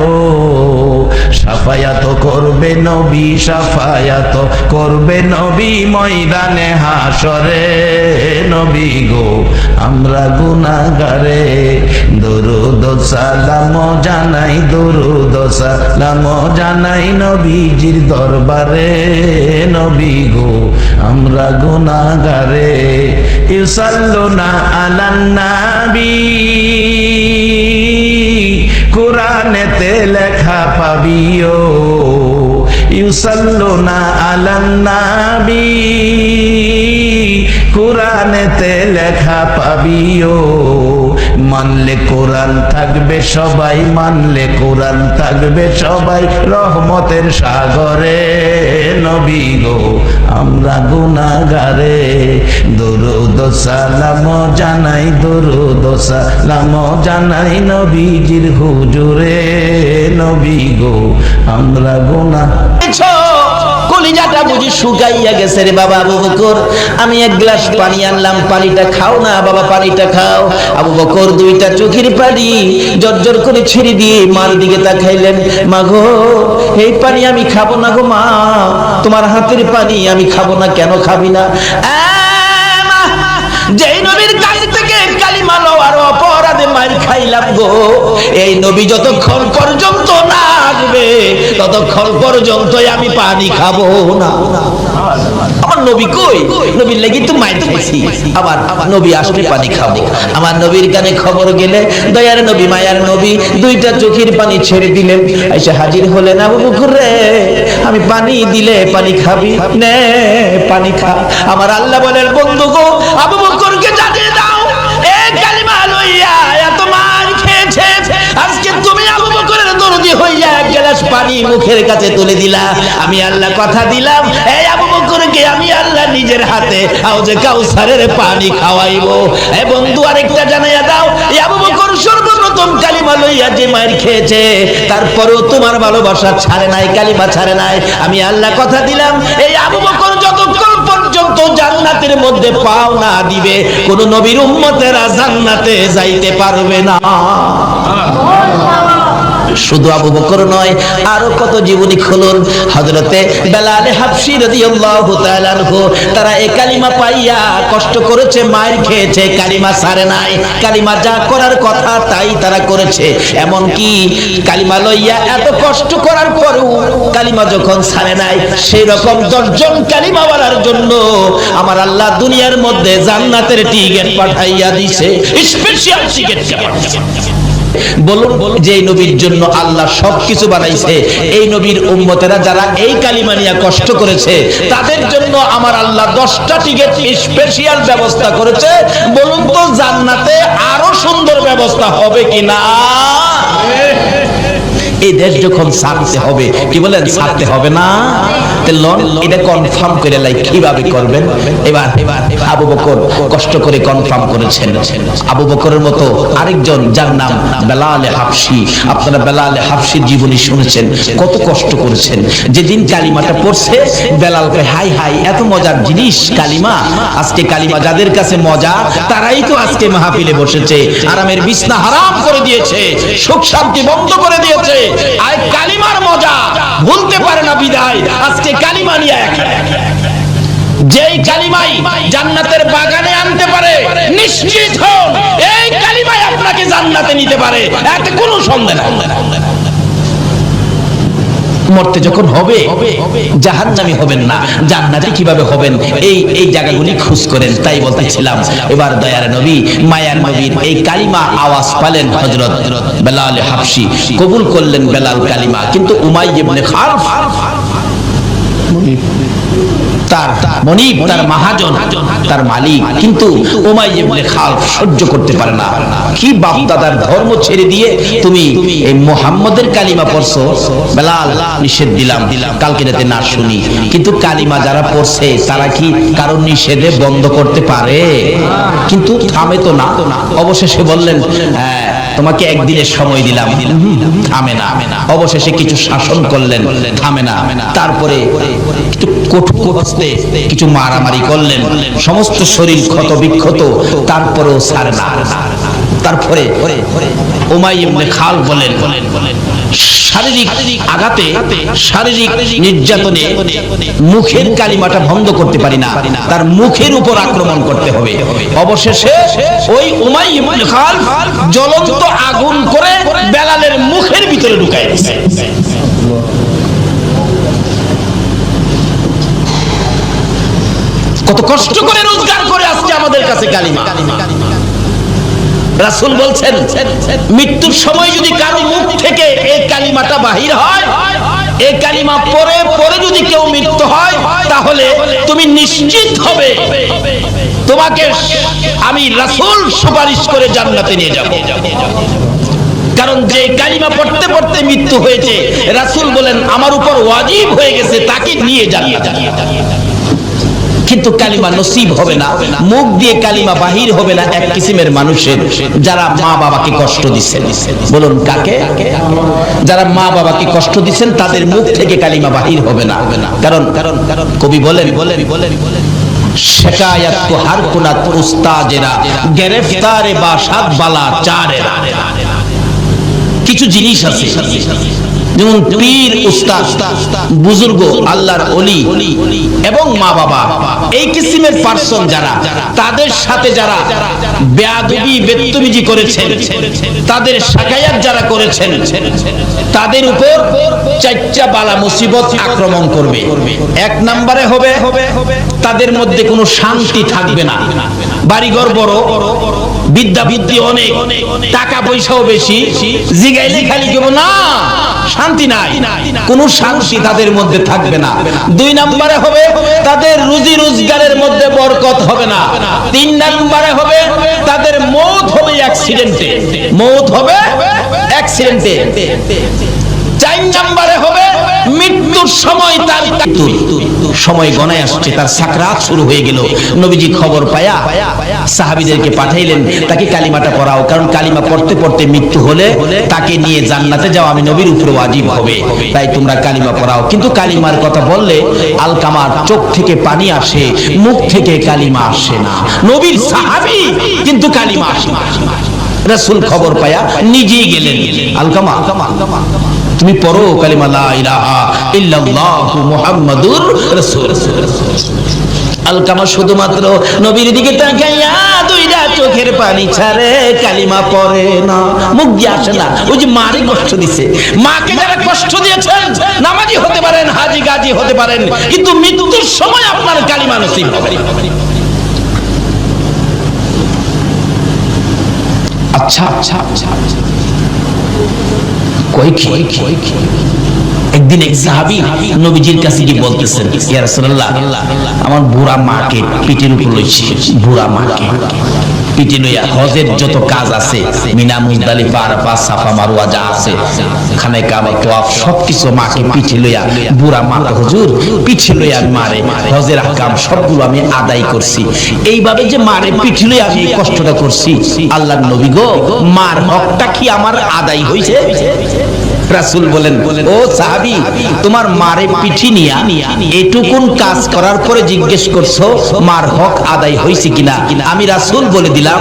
সাফায়াত করবে নবী, সাফায়াত করবে নবী ময়দানে হাসরে, নবী গো আমরা গুনাহগারে, দরুদ সালাম জানাই, দরুদ সালাম জানাই নবীজির দরবারে, নবী গো আমরা গুনাহগারে। ইউসাল্লুনা আলান নবী, কোরআনেতে লেখা পাবিও, ইউসাল্লুনা আলান নবী, কোরআনেতে লেখা পাবিও, মানলে কোরআন থাকবে সবাই, মানলে কোরআন থাকবে সবাই রহমতের সাগরে, নবী গো আমরা গুনাহগারে, দরুদ সালাম জানাই, দরুদ সালাম জানাই নবীজির হুজুরে, নবী গো আমরা গুনাহ। কলিজাটা বুঝি শুকাইয়া গেছে রে বাবা আবু বকর, আমি এক গ্লাস পানি আনলাম, পানিটা খাও না বাবা, পানিটা খাও। আবু বকর দুইটা চোখের পানি জর্জর করে ছেড়ে দিয়ে মার দিকে তাকাইলেন, মা গো এই পানি আমি খাবো না গো মা, তোমার হাতের পানি আমি খাবো না। কেন খাবি না? যেই নবীর কাছ থেকে কালিমা লওয়ার অপরাধে মার খাইলাম গো, এই নবী যতক্ষণ পর্যন্ত না আসবে ততক্ষণ পর্যন্ত আমি পানি খাবো না। আমার নবী কই? নবীর লাগি তো মার খাইছি, আবার নবী আসলে পানি খাবো। আমার নবীর কানে খবর গেলে দয়ার নবী মায়ার নবী দুইটা চোখের পানি ছেড়ে দিলেন, এসে হাজির হলেন। আবু বকর রে আমি পানি দিলে পানি খাবি? নে পানি খা। আমার আল্লাহ বলেন বন্ধু গো আবু বকরকে জানিয়ে দাও, এই কালিমা লইয়া এত মার খেয়েছে, আজকে তুমি আবু বকরের দরদি হইয়া এক গ্লাস পানি মুখের কাছে তুলে দিলা, আমি আল্লাহ কথা দিলাম এই আবু বকরকে আমি আল্লাহ নিজের হাতে হাউজে কাউসারের পানি খাওয়াইবো। এ বন্ধু আরেকটা জানাইয়া দাও, এই আবু বকর সর্বপ্রথম কালিমা লইয়া যে মার খেয়েছে, তারপরেও তোমার ভালোবাসা ছাড়ে নাই, কালিমা ছাড়ে নাই। আমি আল্লাহ কথা দিলাম এই আবু বকর যতক্ষণ পর্যন্ত জান্নাতের মধ্যে পাও না দিবে, কোন নবীর উম্মতেরা জান্নাতে যাইতে পারবে না। শুধু আবু বকর নয়, আরো কত জীবনী খুলুন। হযরতে বেলাল হাবশী রাদিয়াল্লাহু তাআলা আনহু, তারা এই কালিমা পাইয়া কষ্ট করেছে, মার খেয়েছে, কালিমা ছাড়ে নাই, কালিমা যা করার কথা তাই তারা করেছে। এমন কি কালিমা লইয়া এত কষ্ট করার পরেও কালিমা যখন ছাড়ে নাই, সেই রকম 10 জন কালিমাওয়ালার জন্য আমার আল্লাহ দুনিয়ার মধ্যে জান্নাতের টিকিট পাঠাইয়া দিয়েছে, স্পেশাল টিকিট পাঠাইছে। বলুন যে এই নবীর জন্য আল্লাহ সবকিছু বানাইছে, এই নবীর উম্মতেরা যারা এই কালিমা নিয়ে কষ্ট করেছে তাদের জন্য আমার আল্লাহ 10টা টিকিট স্পেশাল ব্যবস্থা করেছে। বলুন তো জান্নাতে আরো সুন্দর ব্যবস্থা হবে কিনা? এই দেশ যখন ছাড়তে হবে, কি বলেন ছাড়তে হবে না? তে লন এটা কনফার্ম করে লাই কিভাবে করবেন। এবার আবু বকর কষ্ট করে কনফার্ম করেছেন। আবু বকরের মতো আরেকজন যার নাম বেলাল হাবশী, আপনারা বেলাল হাবশীর জীবনী শুনেছেন, কত কষ্ট করেছেন। যেদিন কালিমাটা পড়ছে বেলাল কয় হাই হাই এত মজার জিনিস কালিমা, আজকে কালিমা যাদের কাছে মজা তারাই তো আজকে মাহফিলে বসেছে, আরামের বিছনা হারাম করে দিয়েছে, সুখ শান্তি বন্ধ করে দিয়েছে। আর কালিমার মজা ভুলতে পারে না বিদায় আজকে কালিমা নিয়ে এক যেই কালিমাই জান্নাতের বাগানে আনতে পারে নিশ্চিত হন এই কালিমাই আপনাকে জান্নাতে নিতে পারে, এতে কোনো সন্দেহ নেই। মরতে যখন হবে জাহান্নামী হবেন না, জান্নাতি কিভাবে হবেন এই জায়গাগুলি খোঁজ করেন। তাই বলতেছিলাম এবার দয়ার নবী মায়ার নবীর এই কালিমা আওয়াজ পালেন হযরত বেলাল হাবশী, কবুল করলেন বেলাল কালিমা। কিন্তু উমাইয়া ইবনে খালফ তার মনিব, তার মহাজন, তার মালিক, কিন্তু উমাইয়া ইবনে খালফ সহ্য করতে পারে না। কি বাপ দাদার ধর্ম ছেড়ে দিয়ে তুমি এই মুহাম্মাদের কালিমা পড়ছো? বেলাল নিষেধ দিলাম কালকে রাতে না শুনি, কিন্তু কালিমা যারা পড়ছে তারা কি কারণ নিষেধে বন্ধ করতে পারে? কিন্তু থামে তো না। অবশেষে বললেন তোমাকে একদিনের সময় দিলাম, থামে না। অবশেষে কিছু শাসন করলেন, থামে না। তারপরে একটু কঠোর হস্তে কিছু মারামারি করলেন, সমস্ত শরীর ক্ষত বিক্ষত, তারপরেও ছাড়ে না। তারপরে উমাইয়া ইবনে খালফ বলেন শারীরিক আঘাতে, শারীরিক নির্যাতনে মুখের কালিমাটা বন্ধ করতে পারি না, তার মুখের উপর আক্রমণ করতে হবে। অবশেষে ওই উমাইয়া ইবনে খালফ জ্বলন্ত আগুন করে বেলালের মুখের ভিতরে ঢুকায় দিয়েছে। কত কষ্ট করে রোজগার করে আজকে আমাদের কাছে কালিমা। রাসূল বলছেন মৃত্যুর সময় যদি কারো মুখ থেকে এই কালিমাটা বাহির হয়, এই কালিমা পড়ে পড়ে যদি কেউ মৃত্যু হয়, তাহলে তুমি নিশ্চিত হবে তোমাকে আমি রাসূল সুপারিশ করে জান্নাতে নিয়ে যাব। কারণ যে কালিমা পড়তে পড়তে মৃত্যু হয়েছে রাসূল বলেন আমার উপর ওয়াজিব হয়ে গেছে তাকে নিয়ে জান্নাতে। কিন্তু কালিমা নসিব হবে না, মুখ দিয়ে কালিমা বাহির হবে না এক কিসিমের মানুষের, যারা মা বাবাকে কষ্ট দিচ্ছেন। বলুন কাকে? যারা মা বাবাকে কষ্ট দিচ্ছেন তাদের মুখ থেকে কালিমা বাহির হবে না। কারণ কবি বলেন শিকায়াত তো হার কুনাত উস্তাজেরা গ্রেফতারে বাসাত বালা চারেরা। কিছু জিনিস আছে যেমন পীর, উস্তাদ, বুজুর্গ, আল্লাহর ওলি এবং মা বাবা, এই কিসিমের পার্সন যারা, তাদের সাথে যারা বেয়াদবি বেত্তমিজি করেছেন, তাদের শাকায়াত যারা করেছেন, তাদের উপর চারটা বালা মুসিবত আক্রমণ করবে। এক নম্বরে হবে তাদের মধ্যে কোনো শান্তি থাকবে না। বাড়িঘর বড়, বিদ্যা বুদ্ধি অনেক, টাকা পয়সাও বেশি, জিগাইলে খালি কেবল না শান্তি নাই, কোন শান্তি তাদের মধ্যে থাকবে না। দুই নম্বরে হবে তাদের রুজি রোজগারের মধ্যে বরকত হবে না। তিন নম্বরে হবে তাদের মওত হবে অ্যাক্সিডেন্টে, মওত হবে অ্যাক্সিডেন্টে। চার নম্বরে হবে মৃত্যুর সময় তার সময় গণায় আসছে, তার সাকরাত শুরু হয়ে গেল। নবীজি খবর পায়া সাহাবীদেরকে পাঠাইলেন তাকে কালিমাটা পড়াও, কারণ কালিমা পড়তে পড়তে মৃত্যু হলে তাকে নিয়ে জান্নাতে যাওয়া আমি নবীর উপরে ওয়াজিব হবে, তাই তোমরা কালিমা পড়াও। কিন্তু কালিমার কথা বললে আলকামার চোখ থেকে পানি আসে, মুখ থেকে কালিমা আসে না। নবীর সাহাবী কিন্তু কালিমা আসে না। রাসূল খবর পায়া নিজেই গেলেন, আলকামা তুমি পড়ো কালিমা লা ইলাহা ইল্লাল্লাহু মুহাম্মাদুর রাসূল। আলকামা শুধুমাত্র নবীর দিকে তাকাইয়া দুইটা চোখের পানি ছাড়ে, কালিমা পড়ে না, মুখ দিয়ে আসে না। ওই যে মারে কষ্ট দিছে, মাকে যারা কষ্ট দিয়েছেন নামাজি হতে পারেন, হাজী গাজী হতে পারেন, কিন্তু মৃত্যুর সময় আপনার কালিমা নসিব হবে। আচ্ছা আচ্ছা আচ্ছা একদিন এক সাহাবী নবীজির কাছে গিয়ে বলতেছেন ইয়া রাসূলুল্লাহ আমার বুড়া মাকে পিঠের উপর লইছি, বুড়া মাকে পিঠে লইয়া হজের যত কাজ আছে, মিনা মুজদালিফা আরাফা সাফা মারওয়া যা আছে, খানে কাবা তোয়াফ সবকিছু মাকে পিঠে লইয়া, বুড়া মা হুজুর পিঠে লইয়া মারে হজের আহকাম সবগুলো আমি আদায় করছি। এইভাবে যে মারে পিঠে লইয়া আমি এই কষ্টটা করছি, আল্লাহর নবী গো মার হকটা কি আমার আদায় হইছে? রাসূল বলেন, ও সাহাবী, তোমার মারে পিঠি নিয়া এটুকুন কাজ করার পরে জিজ্ঞেস করছো মার হক আদায় হইছে কিনা? আমি রাসূল বলে দিলাম,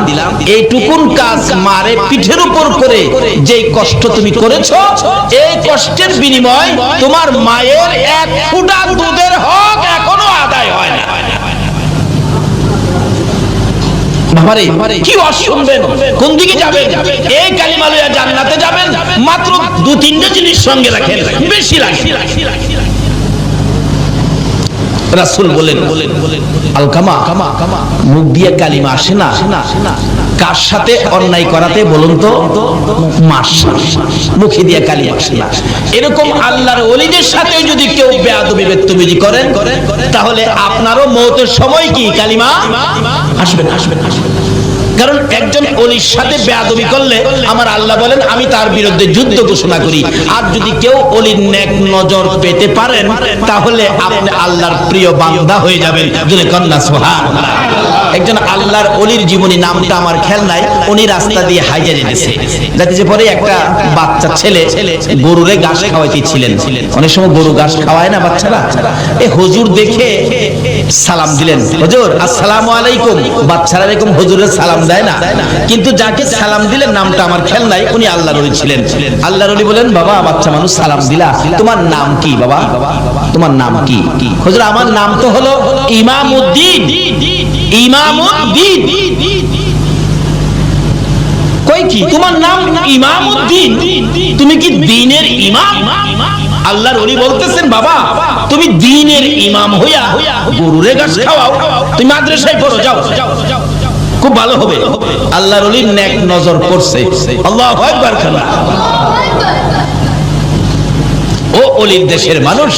এইটুকুন কাজ মারে পিঠের উপর করে যেই কষ্ট তুমি করেছো, এই কষ্টের বিনিময় তোমার মায়ের এক ফোঁটা দুধের হক এখনো আদায় হয় না। বাবারে কি ওয়াজ শুনবেন, কোন দিকে যাবেন? এই কালিমা লইয়া জান্নাতে যাবেন, মাত্র 2-3টা জিনিস সঙ্গে রাখেন, বেশি লাগে। রাসূল বলেন, আলকামা মুখ দিয়ে কালিমা আসে না, কার সাথে অন্যায় করাতে বলুন তো? মার মুখে দিয়ে কালিমা আসে না। এরকম আল্লাহর ওলিদের সাথে যদি কেউ বেয়াদবি বেত্তবিজি করেন, তাহলে আপনারও মওতের সময় কি কালিমা আসবে না। কারণ একজন ওলির সাথে বেয়াদবি করলে আমার আল্লাহ বলেন আমি তার বিরুদ্ধে যুদ্ধ ঘোষণা করি। আর যদি কেউ ওলির নেক নজর পেতে পারেন, তাহলে আপনি আল্লাহর প্রিয় বান্দা হয়ে যাবেন। জোরে কন্যা সুবহানাল্লাহ। একজন আল্লাহর ওলির জীবনী, নামটা আমার খেয়াল নাই, উনি রাস্তা দিয়ে হাইজা যেতেছে, যাতে পরে একটা বাচ্চা ছেলে গরুরে ঘাস খাওয়াইতেছিলেন। অনেক সময় গরু ঘাস খাওয়ায় না বাচ্চারা, এই হুজুর দেখে সালাম দিলেন, হুজুর আসসালামু আলাইকুম। বাচ্চারা এরকম হুজুরের সালাম দেয় না, কিন্তু যাকে সালাম দিলেন নামটা আমার খেয়াল নাই, উনি আল্লাহর ওলি ছিলেন। আল্লাহর ওলি বলেন, বাবা বাচ্চা মানুষ সালাম দিলা, তোমার নাম কি বাবা? তোমার নাম কি? হুজুর আমার নাম তো হলো ইমামউদ্দিন। ইমামউদ্দিন কই কি তোমার নাম ইমামউদ্দিন? তুমি কি দ্বীনের ইমাম? আল্লাহর ওলি বলতেছেন, বাবা তুমি দ্বীনের ইমাম হইয়া গরুরে ঘাস খাওয়াও, তুমি মাদ্রাসায় পড়ো, যাও খুব ভালো হবে। আল্লাহর ওলির নেক নজর পড়ছে। আল্লাহু আকবার। ও ওলির দেশের মানুষ,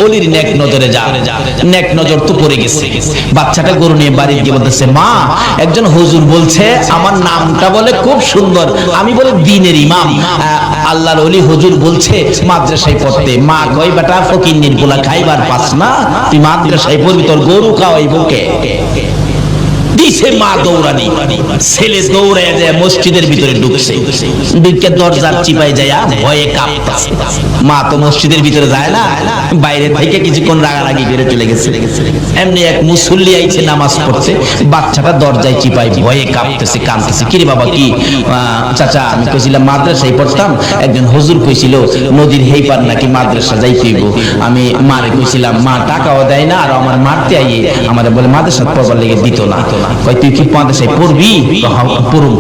ওলির নেক নজরে যা, নেক নজর তো পড়ে গেছে। বাচ্চাটা গরু নিয়ে বাড়ি গিয়ে বলতেছে, মা একজন হুজুর বলছে আমার নামটা বলে খুব সুন্দর, আমি বলে দ্বীনের ইমাম। আল্লাহর ওলি হুজুর বলছে মাদ্রাসায় পড়তে। মা কই বেটা ফকিন্নির পোলা খাইবার পাস না, তুই মাদ্রাসায় পড়বি, তোর গরু খাওয়াইবো কে? দিছে মা দৌড়ানি, ছেলে দৌড়ায় যায় মসজিদের ভিতরে ঢুকছে, ঢুকে দরজার চিপায় যায় ভয়ে কাঁপতেছে। মা তো মসজিদের ভিতরে যায় না, বাইরে থেকে কিছুক্ষণ রাগারাগি বেড়ে চলে গেছে। এমনি এক মুসল্লি আইছে নামাজ পড়ছে, বাচ্চাটা দরজায় চিপায় ভয়ে কাঁপতেছে, কাঁদতেছে। কিরে বাবা কি? চাচা আমি কইছিলাম মাদ্রাসায় পড়তাম, একজন হুজুর কইছিল নদীর হেই পার নাকি মাদ্রাসা যাইতে হইব। আমি মারে কইছিলাম, মা টাকাও দেয় না, আর আমার মারতে আইয়ে আমারে বলে মাদ্রাসা পড়বার লেগে দিত না। কই তুই কি মাদ্রাসায় পড়বি? পড়ুম।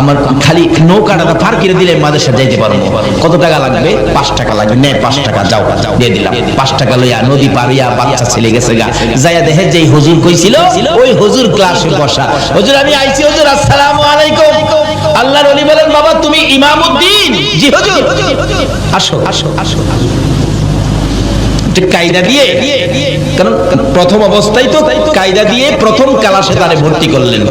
আমার খালি নৌকাটা পার করে দিলে মাদ্রাসা যাইতে পারবো। কত টাকা লাগবে? 5 টাকা লাগবে। নে 5 টাকা, যাও দিয়ে দিলাম। 5 টাকা লইয়া নদী পারিয়া বাচ্চা ছেলে গেছে গা, যাইয়া দেখে যেই হুজুর কইছিল ওই হুজুর ক্লাসে বসা। হুজুর আমি আইছি, হুজুর আসসালামু আলাইকুম। আল্লাহর ওলি বলেন, বাবা তুমি ইমামউদ্দিন? জি হুজুর। আসো আসো আসো। কায়দা দিয়ে, কারণ প্রথম অবস্থায় তো কায়দা দিয়ে প্রথম ক্লাসে তারে ভর্তি করলেন।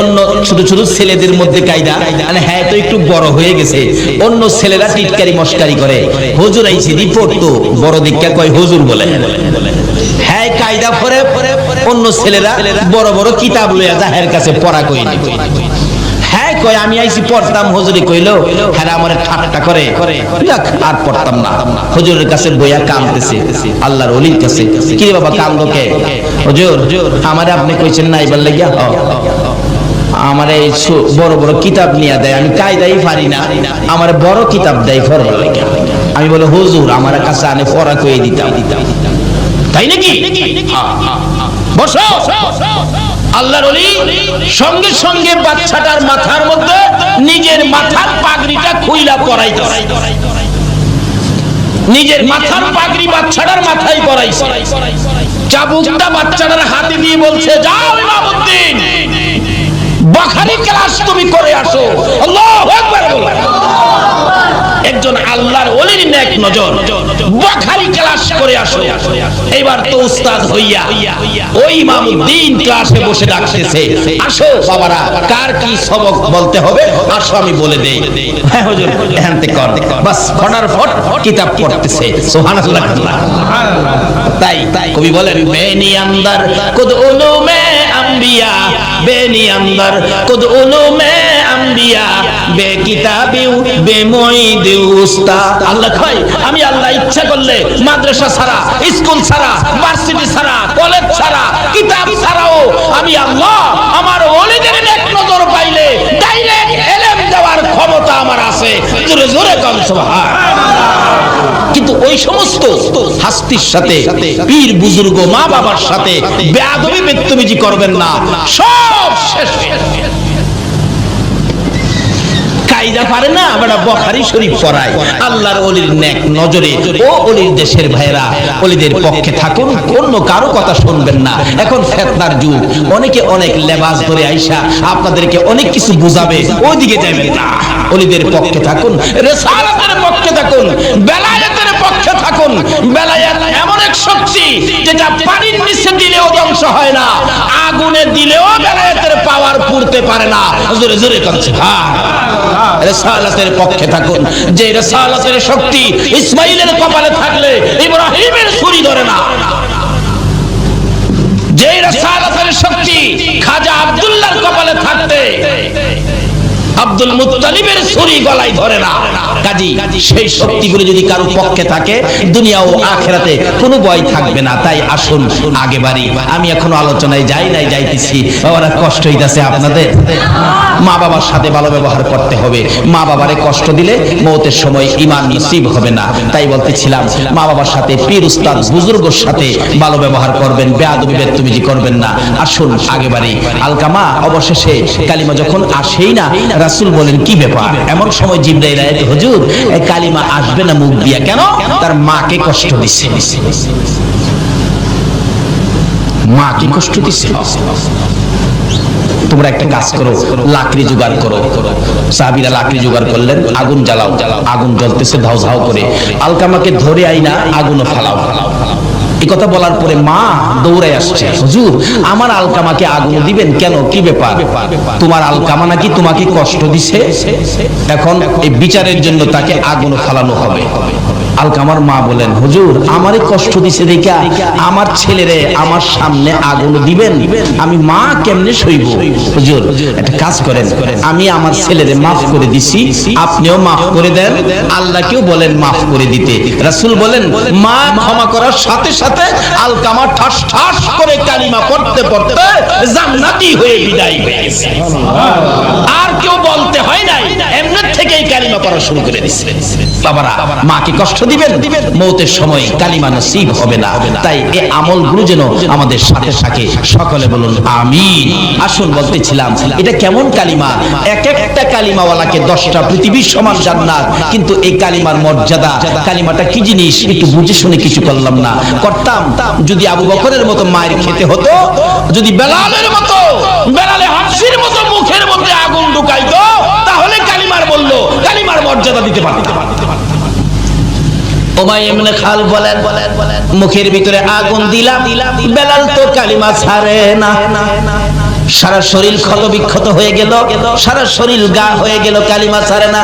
অন্য ছোট ছোট ছেলেদের মধ্যে কায়দা, মানে হ্যাঁ তো একটু বড় হয়ে গেছে, অন্য ছেলেরা টিটকারি মস্কারি করে। হুজুর আইছে দি পড়তো, বড় দীক্ষা কয় হুজুর বলে। হ্যাঁ কায়দা পরে অন্য ছেলেরা বড় বড় কিতাব লইয়া জাহের কাছে পড়া কইনি। হ্যাঁ কয় আমি আইছি পড়তাম, হুজুরে কইলো হ্যাঁ আমারে ঠাট্টা করে, আর পড়তাম না। হুজুরের কাছে বইয়া কাঁদতেছে, আল্লাহর ওলির কাছে। কি রে বাবা কান্দো কে? হুজুর আমারে আপনি কইছেন না এবার লাগিয়া আমার এই বড় বড় কিতাব নিয়ে দেয়, আমি কায়দাই পারি না, আমার বড় কিতাব দেয় পড়বার লাগিয়া। আমি বলে হুজুর আমার কাছে আনে পড়া কইয়ে দিতাম। তাই নাকি? বসো। আল্লাহর ওলি সঙ্গে সঙ্গে বাচ্চাটার মাথার মধ্যে নিজের মাথার পাগড়িটা খুইলা পরাইতেছে। নিজের মাথার পাগড়ি বাচ্চাটার মাথায় পরাইছে, চাবুকটা বাচ্চাটার হাতে দিয়ে বলছে, যাও ইমামউদ্দিন বখারি ক্লাস তুমি করে আসো। আল্লাহু আকবার বলো। একজন আল্লাহর ওলির নেক নজর বুখারী ক্লাস করে আসো। এবার তো উস্তাদ হইয়া ওই ইমামউদ্দিন ক্লাসে বসে ডাকতেছে, আসো বাবারা কার কি সবক বলতে হবে আসো আমি বলে দেই। হ্যাঁ হুজুর এখান থেকে কর, বাস ফটাফট কিতাব পড়তেছে। সুবহানাল্লাহ। তাই কবি বলেন বেনি আন্দার কুদ উলুমে আম্বিয়া, বেনি আন্দার কুদ উলুমে আম্বিয়া, বে কিতাবিউ বে মুঈদিউ উস্তাদ। আল্লাহ কয় আমি আল্লাহ ইচ্ছা করলে মাদ্রাসা ছাড়া, স্কুল ছাড়া, ভার্সিটি ছাড়া, কলেজ ছাড়া, কিতাব ছাড়াও আমি আল্লাহ আমার ওলিদের নেক নজর পাইলে ডাইরেক্ট ইলম দেওয়ার ক্ষমতা আমার আছে। জোরে জোরে কোন সুবহানাল্লাহ। কিন্তু ওই সমস্ত হাস্তির সাথে, পীর বুজুর্গ মা বাবার সাথে বেয়াদবি বেত্তমিজি করবেন না, সব শেষ। কায়দা পারে না আমরা বুখারী শরীফ পড়াই। আল্লাহর ওলির নেক নজরে ও ওলির দেশের ভাইরা ওলিদের পক্ষে থাকুন, অন্য কারো কথা শুনবেন না। এখন ফিতনার যুগ, অনেকে অনেক লেবাস ধরে আইসা আপনাদেরকে অনেক কিছু বুঝাবে, ওইদিকে যাবেন না। ওলিদের পক্ষে থাকুন, রিসালাতের পক্ষে থাকুন, বেলায়েতের পক্ষে থাকুন। বেলায়েত এমন এক শক্তি যেটা পানির নিচে দিলেও ধ্বংস হয় না, আগুনে দিলেও বেলায়েতের পাওয়ার পুড়তে পারে না। জোরে জোরে কোন সুবহানাল্লাহ। রিসালাতের পক্ষে থাকুন, যে রিসালাতের শক্তি ইসমাইলের কপালে থাকলে ইব্রাহিমের ছুরি ধরে না, যে রিসালাতের শক্তি খাজা আব্দুল্লাহর কপালে থাকতে আব্দুল মুত্তালিবের ছুরি গলায় ধরে না। কাজী সেই শক্তিগুলো যদি কারো পক্ষে থাকে দুনিয়া ও আখিরাতে কোনো ভয় থাকবে না। তাই আসুন আগে বাড়ি। আমি এখনো আলোচনায় যাই নাই, যাইতেছি। বাবারা কষ্ট হইতাছে আপনাদের? মা বাবার সাথে ভালো ব্যবহার করতে হবে। মা বাবারে কষ্ট দিলে মওতের সময় ঈমান নসিব হবে না। তাই বলতেছিলাম মা বাবার সাথে, পীর উস্তাদ বুজুর্গের সাথে ভালো ব্যবহার করবেন, বেয়াদবি বেত্তমিজি করবেন না। আসুন আগে বাড়ি। আলকামা অবশেষে কালিমা যখন আসেই না, রাসূল বলেন কি ব্যাপার? এমন সময় জিবরাইল আয়াত, হুজুর এই কালিমা আসবে না মুখ দিয়া কেন? তার মাকে কষ্ট দিছে। মাকে কষ্ট দিছে। তোমরা একটা কাজ করো, লাকড়ি জোগাড় করো। সাহাবীরা লাকড়ি জোগাড় করলেন, আগুন জ্বালাও। আগুন জ্বলতেছে ধাউ ধাউ করে। আলকামাকে ধরে আইনা আগুনে ফালাও। এই কথা বলার পরে মা দৌড়ায় আসছে, হুজুর আমার আলকামাকে আগুন দিবেন কেন? কি ব্যাপার? তোমার আলকামা নাকি তোমাকে কষ্ট দিছে, এখন এই বিচারের জন্য তাকে আগুনে ফালানো হবে। আলকামার মা বলেন, হুজুর আমারে কষ্ট দিছে দেখা আমার ছেলেরে আমার সামনে আগুন দিবেন? আমি মা কেমনে সইব? হুজুর একটা কাজ করেন, আমি আমার ছেলেরে মাফ করে দিছি, আপনিও মাফ করে দেন, আল্লাহকেও বলেন মাফ করে দিতে। রাসূল বলেন মা ক্ষমা করার সাথে সাথে আলকামা ঠাস ঠাস করে কালিমা পড়তে পড়তে জান্নাতি হয়ে বিদায় হয়ে গেছে। আর কেউ বলতে হয় নাই, এমনি থেকেই কালিমা পড়া শুরু করে দিয়েছে। বাবারা মাকে কষ্ট দিবেন, মওতের সময় কালিমা নসিব হবে না। তাই এই আমলগুলো যেন আমাদের সাথে থাকে। সকলে বলুন আমিন। আসুন বলতেছিলাম এটা কেমন কালিমা? এক একটা কালিমাওয়ালাকে 10টা পৃথিবীর সমান জান্নাত। কিন্তু এই কালিমার মর্যাদা, কালিমাটা কি জিনিস একটু বুঝে শুনে কিছু করলাম না। করতাম যদি আবু বকরের মতো মায়ের খেতে হতো, যদি বেলালের মতো, বেলালে হাফসির মতো মুখের মধ্যে আগুন ঢুকাইতো, তাহলে কালিমার বলল কালিমার মর্যাদা দিতে পারত। উমাইয়া ইবনে খাল বলেন মুখের ভিতরে আগুন দিলাম, বেলাল তো কালিমা ছাড়ে না। সারা শরীর ক্ষতবিক্ষত হয়ে গেল, সারা শরীর গা হয়ে গেল, কালিমা ছাড়ে না।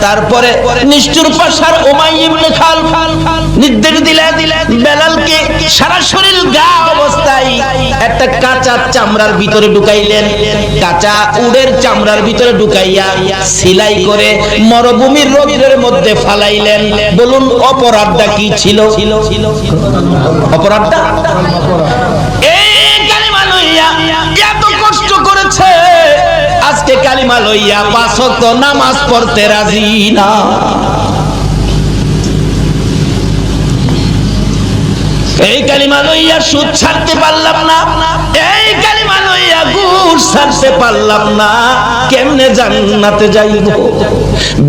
তারপরে নিষ্ঠুর পাশার উমাইয়া ইবনে খাল নির্দেশ দিলেন বেলালকে সারা শরীর গা অবস্থায় একটা কাঁচা চামড়ার ভিতরে ঢুকাইলেন। কাঁচা উটের চামড়ার ভিতরে ঢুকাইয়া সেলাই করে মরুভূমির রোদের মধ্যে ফালাইলেন। বলুন অপরাধটা কি ছিল? অপরাধটা এই কালিমা লইয়া এত কষ্ট করেছে, আজকে কালিমা লইয়া 5 ওয়াক্ত নামাজ পড়তে রাজি না। এই কালিমা লইয়া সুদ ছাড়তে পারলাম না, এই কালিমা লইয়া ঘুষ ছাড়তে পারলাম না, কেমনে জান্নাতে যাইব?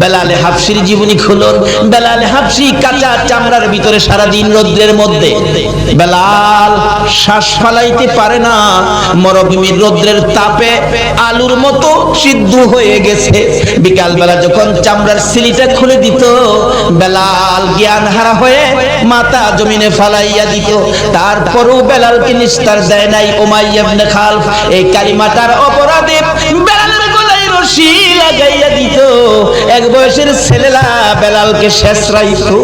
বেলালে হাফসির জীবনী খুলুন। বেলালে হাফসি কাঁচা চামড়ার ভিতরে সারাদিন রোদ্রের মধ্যে, বেলাল শ্বাস ফালাইতে পারে না, মরুভূমির রোদ্রের তাপে আলুর মতো সিদ্ধ হয়ে গেছে। বিকাল বেলা যখন চামড়ার সিলিটা খুলে দিত, বেলাল জ্ঞান হারা হয়ে মাথা জমিনে ফালাইয়া দিত। তারপরও বেলালকে নিস্তার দেয় নাই উমাইয়া ইবনে খালফ। এই কালিমাটার অপরাধে বেলালের গলায় রশি লাগাইয়া দিত। এক বয়সের ছেলেরা বেলালকে শেষরাইতো,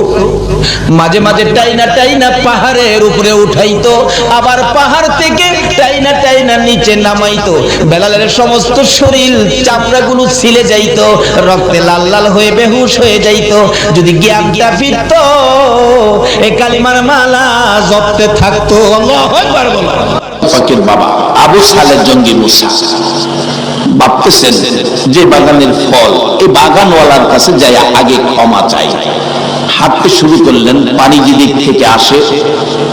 মাঝে মাঝে টাইনা টাইনা পাহাড়ের উপরে উঠাইতো, আবার পাহাড় থেকে টাইনা টাইনা নিচে নামাইতো। বেলালের সমস্ত শরীর চামড়াগুলো ছিলে যাইতো, রক্তে লাল লাল হয়ে বেহুশ হয়ে যাইতো। যদি জ্ঞানটা ফিরত, এই কালিমার মালা জপতে থাকতো। আল্লাহু আকবার বলো। ফকির বাবা আবু সালেহ জঙ্গি মুসা ভাবতেছেন যে বাগানের ফল, এই বাগানওয়ালার কাছে যাই আগে ক্ষমা চাই। হাঁটতে শুরু করলেন, পানি যেদিক থেকে আসে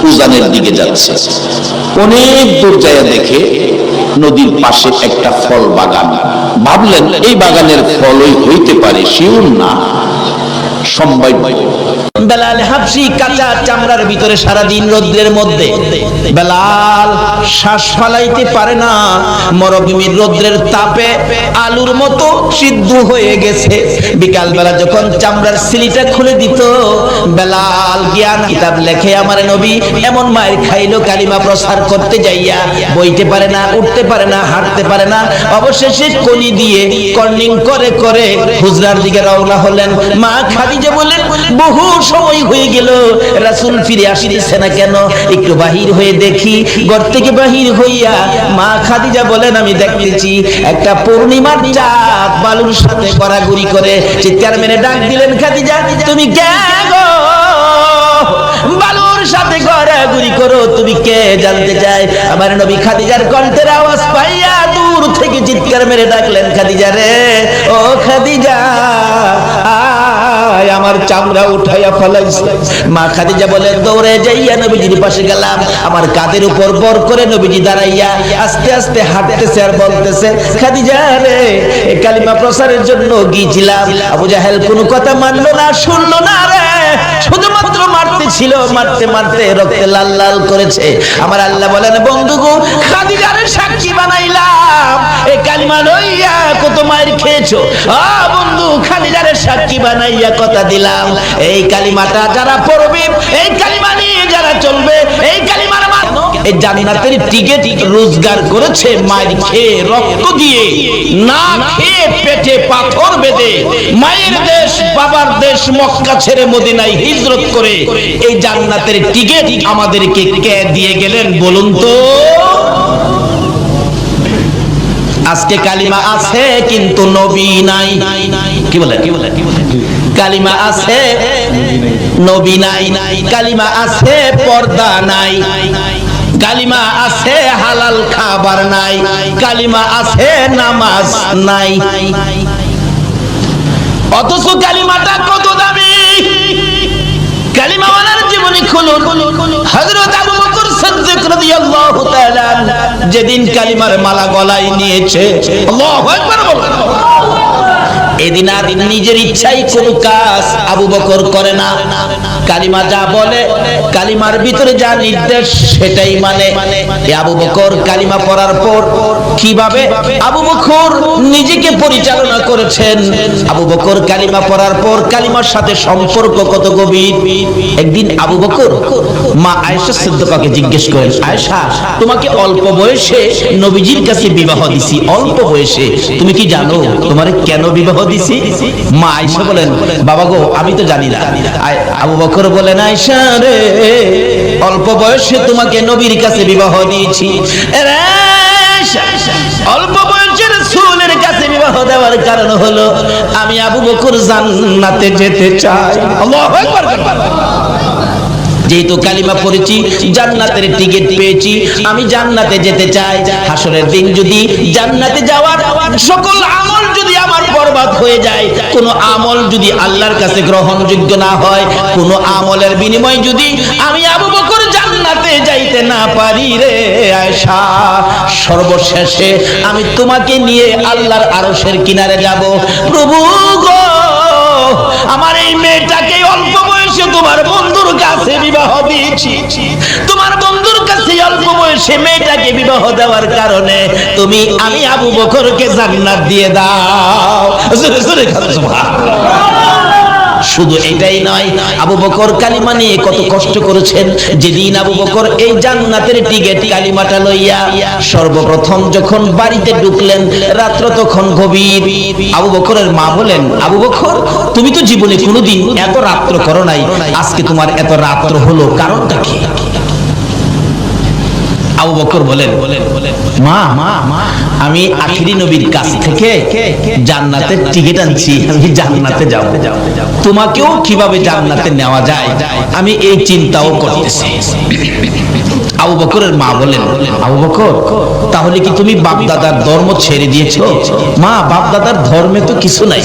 উজানের দিকে যাচ্ছে। অনেক দূর যায় দেখে নদীর পাশে একটা ফল বাগান। ভাবলেন এই বাগানের ফলই হইতে পারে, শিওর না, সম্ভাব্য। বেলাল হাবশি কাঁচা চামড়ার ভিতরে সারাদিন রোদ্রের মধ্যে, বেলাল শ্বাস ফালাইতে পারে না, মরুভূমির রোদ্রের তাপে আলুর মতো সিদ্ধ হয়ে গেছে। বিকাল বেলা যখন চামড়ার সিলিটা খুলে দিত, বেলাল জ্ঞান কিতাব লেখে আমার নবী এমন মায়ের খাইলো কালিমা প্রচার করতে যাইয়া, বইতে পারে না, উঠতে পারে না, হাঁটতে পারে না। অবশেষে কলি দিয়ে কর্নিং করে করে হুজরার দিকে রওনা হলেন। মা খাদিজা বলেন, বহু সময় হয়ে গেল, রাসূল ফিরে আসিতেছে না কেন? একটু বাহির হয়ে দেখি। ঘর থেকে বাহির হইয়া মা খাদিজা বলেন, আমি দেখতেছি একটা পূর্ণিমার চাঁদ বালুর সাথে গড়াগড়ি করে। চিৎকার মেরে ডাক দিলেন, খাদিজা তুমি কে গো? বালুর সাথে গড়াগড়ি করো, তুমি কে জানতে চাই? আমার নবী খাদিজার কণ্ঠের আওয়াজ পাইয়া দূর থেকে চিৎকার মেরে ডাকলেন, খাদিজা রে, ও খাদিজা, আমার চামড়া উঠাইয়া ফলাইছে। মা খাদিজা বলে, দৌড়ে যাইয়া নবীজির পাশে গেলাম। আমার কাঁধের উপর বর করে নবীজি দাঁড়াইয়া আস্তে আস্তে হাঁটতেছে আর বলতেছে, খাদিজা রে, এই কালিমা প্রচারের জন্য গিয়েছিলাম, আবু জাহেল কোনো কথা মানলো না, শুনলো না রে, শুধুমাত্র মারতে ছিল, মারতে মারতে রক্তে লাল লাল করেছে। আমার আল্লাহ বলেন, বন্ধুগো খাদিজারে সাক্ষী বানাইলাম, এই কালিমা লইয়া কত মায়ের খেয়েছো। বন্ধু খাদিজারে সাক্ষী বানাইয়া কথা দিলাম, এই কালিমাটা যারা পড়বে, এই কালিমা নিয়ে যারা চলবে, এই কালিমার এই জান্নাতের টিকিট রোজগার করেছে মায়ের খেয়ে, রক্ত দিয়ে, না খেয়ে পেটে পাথর বেঁধে, মায়ের দেশ বাবার দেশ মক্কা ছেড়ে মদিনায় হিজরত করে এই জান্নাতের টিকিট আমাদেরকে কে দিয়ে গেলেন বলুন তো? আজকে কালিমা আছে কিন্তু নবী নাই। কি বলে? কালিমা আছে, নবী নাই। কালিমা আছে, পর্দা নাই। কালিমা আছে, হালাল খাবার নাই। কালিমা আছে, নামাজ নাই। অথচ কালিমাটা কত দামি! কালিমাওয়ালার জীবনী খুলুন। হযরত আবু বকর সিদ্দিক রাদিয়াল্লাহু তাআলা যেদিন কালিমার মালা গলায় নিয়েছে, আল্লাহু আকবার বলেন, এদিন আর নিজের ইচ্ছাই কোনো কাজ আবু বকর করে না। কালিমা যা বলে, কালিমার ভিতরে যা নির্দেশ সেটাই মানে। আবু বকর কালিমা পড়ার পর কিভাবে আবু বকর নিজেকে পরিচালনা করেছেন, আবু বকর কালিমা পড়ার পর কালিমার সাথে সম্পর্ক কত গভীর। একদিন আবু বকর মা আয়েশা সিদ্দিকাকে জিজ্ঞেস করেন, আয়েশা, তোমাকে অল্প বয়সে নবীজির কাছে বিবাহ দিছি, অল্প বয়সে, তুমি কি জানো তোমারে কেন বিবাহ দিছি? মা আয়েশা বলেন, বাবা গো, আমি তো জানি না। আবু বকর বলেন, আয়েশা রে, অল্প বয়সে তোমাকে নবীর কাছে বিবাহ দিয়েছি। অল্প বয়সের রাসূলের কাছে বিবাহ দেওয়ার কারণ হলো আমি আবু বকর জান্নাতে যেতে চাই। আল্লাহু আকবার। যেহেতু কালিমা পড়েছি, জান্নাতের টিকিট পেয়েছি, আমি জান্নাতে যেতে চাই। হাসরের দিন যদি জান্নাতে যাওয়ার সকল আমল যদি আমার বরবাদ হয়ে যায়, কোন আমল যদি আল্লাহর কাছে গ্রহণযোগ্য না হয়, কোন আমলের বিনিময়ে যদি আমি আবু বকর জান্নাতে যাই যাইতে না পারি রে আয়েশা, সর্বশেষে আমি তোমাকে নিয়ে আল্লাহর আরশের কিনারে যাব। প্রভু গো, আমার এই মেয়েটাকে অল্প বয়সে তোমার বন্ধুর কাছে বিবাহ দিয়েছি, তোমার বন্ধুর কাছে অল্প বয়সে মেয়েটাকে বিবাহ দেওয়ার কারণে তুমি আমি আবু বকরকে জান্নাত দিয়ে দাও। জোরে জোরে সুবহানাল্লাহ। শুধু এটাই নয়, আবু বকর কালিমা নিয়ে কত কষ্ট করেছেন। যেদিন আবু বকর এই জান্নাতের টিকেট কালিমাটা লইয়া সর্বপ্রথম যখন বাড়িতে ঢুকলেন, রাত্র তখন গভীর। আবু বকরের মা বলেন, আবু বকর তুমি তো জীবনে কোনোদিন এত রাত্র করো নাই, আজকে তোমার এত রাত্র হলো, কারণটা কি? আবু বকর বলেন, মা আমি আখিরি নবীর কাছ থেকে জান্নাতের টিকিট আনছি, আমি জান্নাতে যাব। তোমাকেও কিভাবে জান্নাতে নেওয়া যায় আমি এই চিন্তাও করতেছি। আবু বকরের মা বলেন, আবু বকর তাহলে কি তুমি বাপ দাদার ধর্ম ছেড়ে দিয়েছো? মা বাপ দাদার ধর্মে তো কিছু নাই,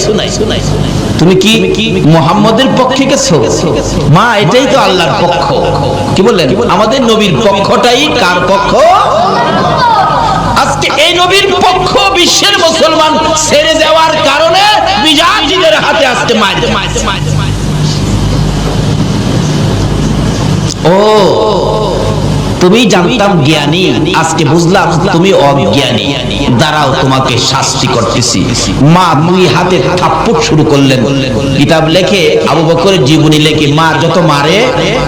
তুমি কি মুহাম্মদের পক্ষে গেছো? মা এটাই তো আল্লাহর পক্ষ। কি বললেন? আমাদের নবীর পক্ষটাই কার পক্ষ? আজকে এই নবীর পক্ষ বিশ্বের মুসলমান ছেড়ে দেওয়ার কারণে বিজাতিদের হাতে আজকে মার। ও তুমি জানতাম জ্ঞানী, আজকে বুঝলাম তুমি অজ্ঞানী। দাঁড়াও, তোমাকে শাস্তি করতেছি। মা দুই হাতে থাপ্পড় শুরু করলেন। কিতাব লেখে, আবু বকরের জীবনী লেখে, মা যত মারে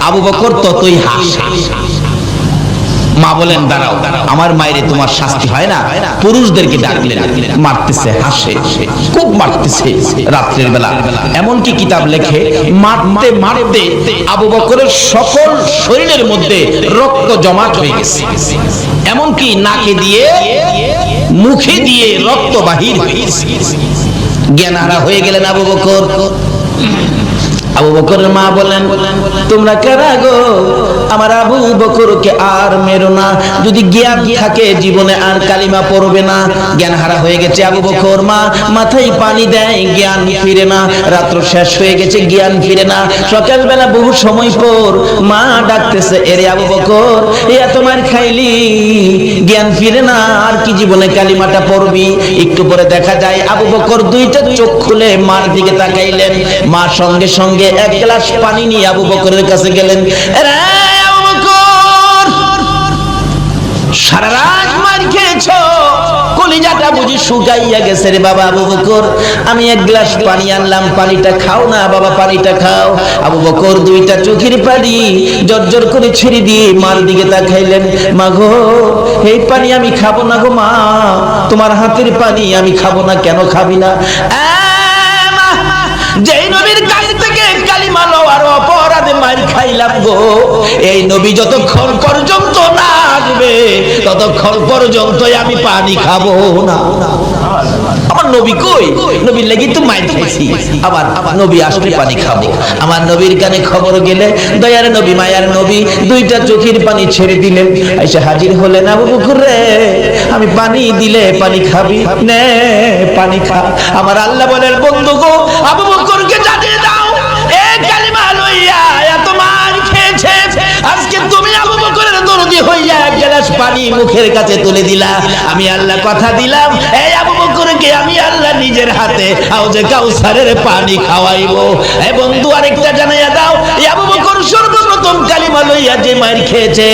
আবু বকর ততই হাসে। মা বলেন, দাঁড়াও, আমার মায়েরে তোমার শাস্তি হয় না। পুরুষদেরকে ডাকলেন, মারতেছে, হাসে, খুব মারতেছে রাত্রের বেলা। এমনকি কিতাব লেখে মারতে মারতে আবু বকরের সকল শরীরের মধ্যে রক্ত জমাট হয়ে গেছে, এমনকি নাকে দিয়ে মুখে দিয়ে রক্ত বাহির হয়ে গেছে। জ্ঞানহারা হয়ে গেলেন আবু বকর। আবু বকরের মা বলেন, তোমরা কারা গো? আমার আবু বকরকে আর মেরো না, যদি জ্ঞান থাকে জীবনে আর কালিমা পড়বে না। জ্ঞান হারা হয়ে গেছে আবু বকর। মা মাথায় পানি দেয়, জ্ঞান ফিরে না। রাত্র শেষ হয়ে গেছে, জ্ঞান ফিরে না। সকালবেলা বহু সময় পর মা ডাকতেছে, এরে আবু বকর এত মার খাইলি, জ্ঞান ফিরে না, আর কি জীবনে কালিমাটা পড়বি? একটু পরে দেখা যায় আবু বকর দুইটা চোখ খুলে মার দিকে তাকাইলেন। মা সঙ্গে সঙ্গে এক গ্লাস পানি নিয়ে আবু বকরের কাছে গেলেন। আবু বকর, সারা রাত মার খেয়েছো, কলিজাটা বুঝি শুকাইয়া গেছে রে বাবা। আবু বকর আমি এক গ্লাস পানি আনলাম, পানিটা খাও না বাবা, পানিটা খাও। আবু বকর দুইটা চোখের পানি জর্জর করে ছেড়ে দিয়ে মার দিকে তাকাইলেন। মা গো, এই পানি আমি খাবো না গো মা, তোমার হাতের পানি আমি খাবো না। কেন খাবি না? যেই নবীর কাছ থেকে কালিমা লওয়ার অপরাধে মার খাইলাম গো, এই নবী যতক্ষণ পর্যন্ত না আসবে ততক্ষণ পর্যন্ত আমি পানি খাবো না। আমার নবী কই? নবীর লাগি তো মার খাইছি, আবার নবী আসলে পানি খাবো। আমার নবীর কানে খবর গেলে দয়ার নবী, মায়ার নবী দুইটা চোখের পানি ছেড়ে দিলেন। এসে হাজির হলেন। আবু বকর রে, আমি পানি দিলে পানি খাবি? নে পানি খা। আমার আল্লাহ বলেন, বন্ধু গো, আবু বকরকে জানিয়ে দাও, এই কালিমা লইয়া এত মার খেয়েছে, আজকে তুমি আবু বকরের দরদি হইয়া এক গ্লাস পানি মুখের কাছে তুলে দিলা। আমি আল্লাহ কথা দিলাম, এই আবু বকরকে আমি আল্লাহ নিজের হাতে হাউজে কাউসারের পানি খাওয়াইবো। এই বন্ধু আরেকটা জানাইয়া দাও, এই আবু বকর সর্বপ্রথম কালিমা লইয়া যে মার খেয়েছে,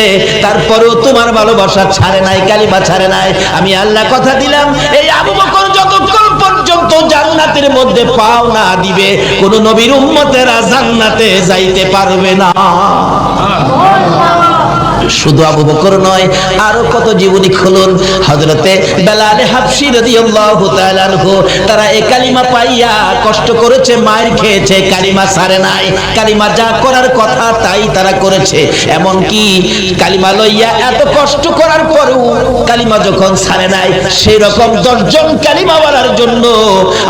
তারপরেও তোমার ভালোবাসা ছাড়ে নাই, কালিমা ছাড়ে নাই। আমি আল্লাহ কথা দিলাম, এই আবু বকর যতক্ষণ পর্যন্ত জান্নাতের মধ্যে পাও না দিবে, কোন নবীর উম্মতেরা জান্নাতে যাইতে পারবে না। শুধু আবু বকর নয়, আরো কত জীবনী খুলুন। হযরতে বেলাল হাবশী রাদিয়াল্লাহু তাআলা আনহু, তারা এই কালিমা পাইয়া কষ্ট করেছে, মার খেয়েছে, কালিমা ছাড়ে নাই। কালিমা যা করার কথা তাই তারা করেছে। এমন কি কালিমা লইয়া এত কষ্ট করার পরেও কালিমা যখন ছাড়ে নাই, সেই রকম 10 জন কালিমাওয়ালার জন্য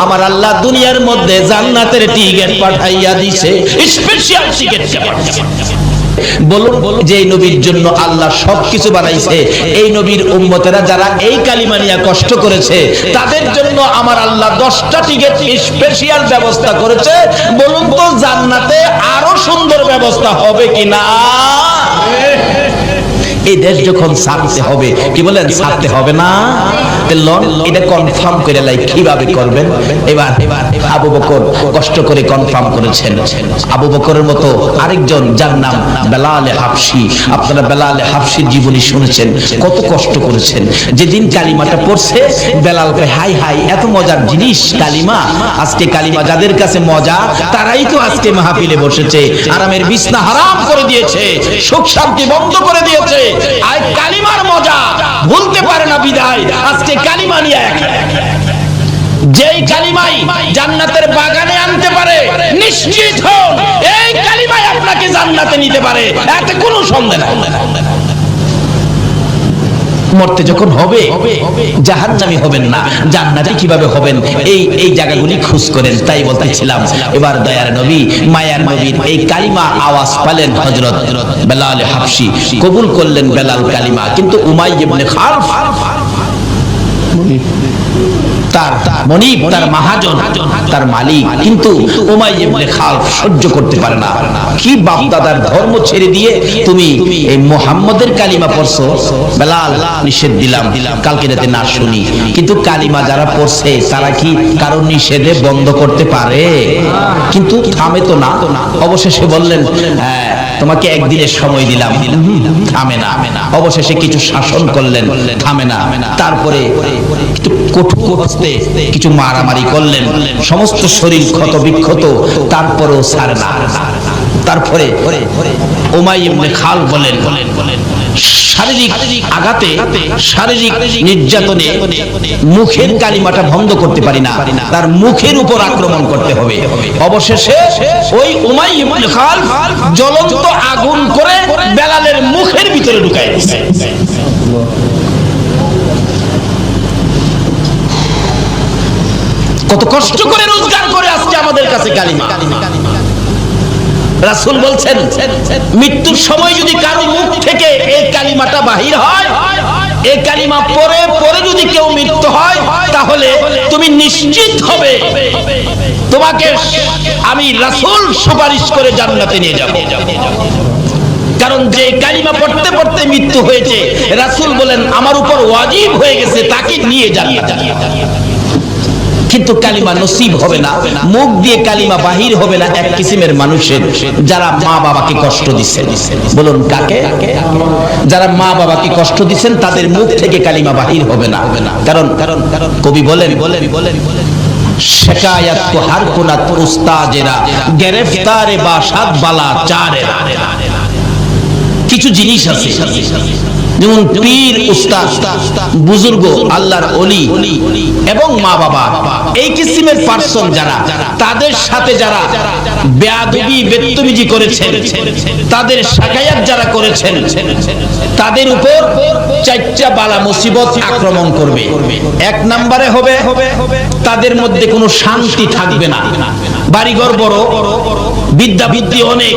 আমার আল্লাহ দুনিয়ার মধ্যে জান্নাতের টিকিট পাঠাইয়া দিয়েছে, স্পেশাল টিকিট পাঠাইছে। বলুন, যে নবীর জন্য আল্লাহ সবকিছু বানাইছে, এই নবীর উম্মতেরা যারা এই কালিমা নিয়ে কষ্ট করেছে, তাদের জন্য আমার আল্লাহ 10টা টিকিট স্পেশাল ব্যবস্থা করেছে। বলুন তো, জান্নাতে আরো সুন্দর ব্যবস্থা হবে কিনা? এই দেশ যখন ছাড়তে হবে, কি বলেন, ছাড়তে হবে না, লন এটা কনফার্ম করে লাই, কিভাবে করবেন? এবার আবু বকর কষ্ট করে কনফার্ম করেছেন। আবু বকরের মতো আরেকজন যার নাম বেলাল হাবশি, আপনারা বেলাল হাবশির জীবনী শুনেছেন, কত কষ্ট করেছেন। যেদিন কালিমাটা পড়ছে বেলাল কয় হাই হাই এত মজার জিনিস কালিমা, আজকে কালিমা যাদের কাছে মজা তারাই তো আজকে মাহফিলে বসেছে, আরামের বিছনা হারাম করে দিয়েছে, সুখ শান্তি বন্ধ করে দিয়েছে, আর কালিমার মজা ভুলতে পারে না বিদায় আজকে কালিমা নিয়ে এক। যেই কালিমাই জান্নাতের বাগানে আনতে পারে, নিশ্চিত হন এই কালিমাই আপনাকে জান্নাতে নিতে পারে, এতে কোনো সন্দেহ নাই। মরতে যখন হবে জাহান্নামী হবেন না, জান্নাতি কিভাবে হবেন, এই জায়গাগুলি খোঁজ করেন। তাই বলতেছিলাম, এবার দয়ার নবী মায়ার নবীর এই কালিমা আওয়াজ পেলেন হযরত বেলাল হাবশি, কবুল করলেন বেলাল কালিমা। কিন্তু উমাইয়া ইবনে খালফ তার মনিব, তার মহাজন, তার মালিক, কিন্তু উমাইয়া ইবনে খালফ সহ্য করতে পারে না। কি বাপ দাদার ধর্ম ছেড়ে দিয়ে তুমি এই মুহাম্মাদের কালিমা পড়ছো? বেলাল নিষেধ দিলাম কালকে রাতে না শুনি, কিন্তু কালিমা যারা পড়ছে তারা কি কারণ নিষেধে বন্ধ করতে পারে? কিন্তু থামে তো না। অবশেষে বললেন হ্যাঁ তোমাকে একদিনের সময় দিলাম, থামে না। অবশেষে কিছু শাসন করলেন, থামে না। তারপরে কঠোর হস্তে কিছু মারামারি করলেন, সমস্ত শরীর ক্ষত বিক্ষত, তারপরেও ছাড়ে না। তারপরে উমাইয়া ইবনে খালফ বলেন শারীরিক আঘাতে, শারীরিক নির্যাতনে মুখের কালিমাটা বন্ধ করতে পারি না, তার মুখের উপর আক্রমণ করতে হবে। অবশেষে ওই উমাইয়া ইবনে খালফ জ্বলন্ত আগুন করে বেলালের মুখের ভিতরে ঢুকায় দিয়েছে। কত কষ্ট করে রোজগার করে আজকে আমাদের কাছে কালিমা। রাসূল বলছেন মৃত্যুর সময় যদি কারো মুখ থেকে এই কালিমাটা বাহির হয়, এই কালিমা পড়ে পড়ে যদি কেউ মৃত্যু হয়, তাহলে তুমি নিশ্চিত হবে তোমাকে আমি রাসূল সুপারিশ করে জান্নাতে নিয়ে যাব। কারণ যে কালিমা পড়তে পড়তে মৃত্যু হয়েছে, রাসূল বলেন আমার উপর ওয়াজিব হয়ে গেছে তাকে নিয়ে জান্নাতে। কিন্তু কালিমা নসিব হবে না, মুখ দিয়ে কালিমা বাহির হবে না এক কিসিমের মানুষের, যারা মা বাবাকে কষ্ট দিচ্ছেন। বলুন কাকে? যারা মা বাবাকে কষ্ট দিচ্ছেন তাদের মুখ থেকে কালিমা বাহির হবে না। কারণ কবি বলেন শিকায়াত কো হর কুনাত উস্তাজেরা, গ্রেফতারে বাসাত বালা চারেরা। কিছু জিনিস আছে যেমন পীর, উস্তাদ, বুজুর্গ, আল্লাহর ওলি এবং মা বাবা, এই কিসিমের পার্সন যারা, তাদের সাথে যারা বেয়াদবি বেত্তবিজি করেছেন, তাদের শাকায়াত যারা করেছেন, তাদের উপর চারটা বালা মুসিবত আক্রমণ করবে। এক নম্বরে হবে তাদের মধ্যে কোনো শান্তি থাকবে না। বাড়িঘর বড়, বিদ্যা বুদ্ধি অনেক,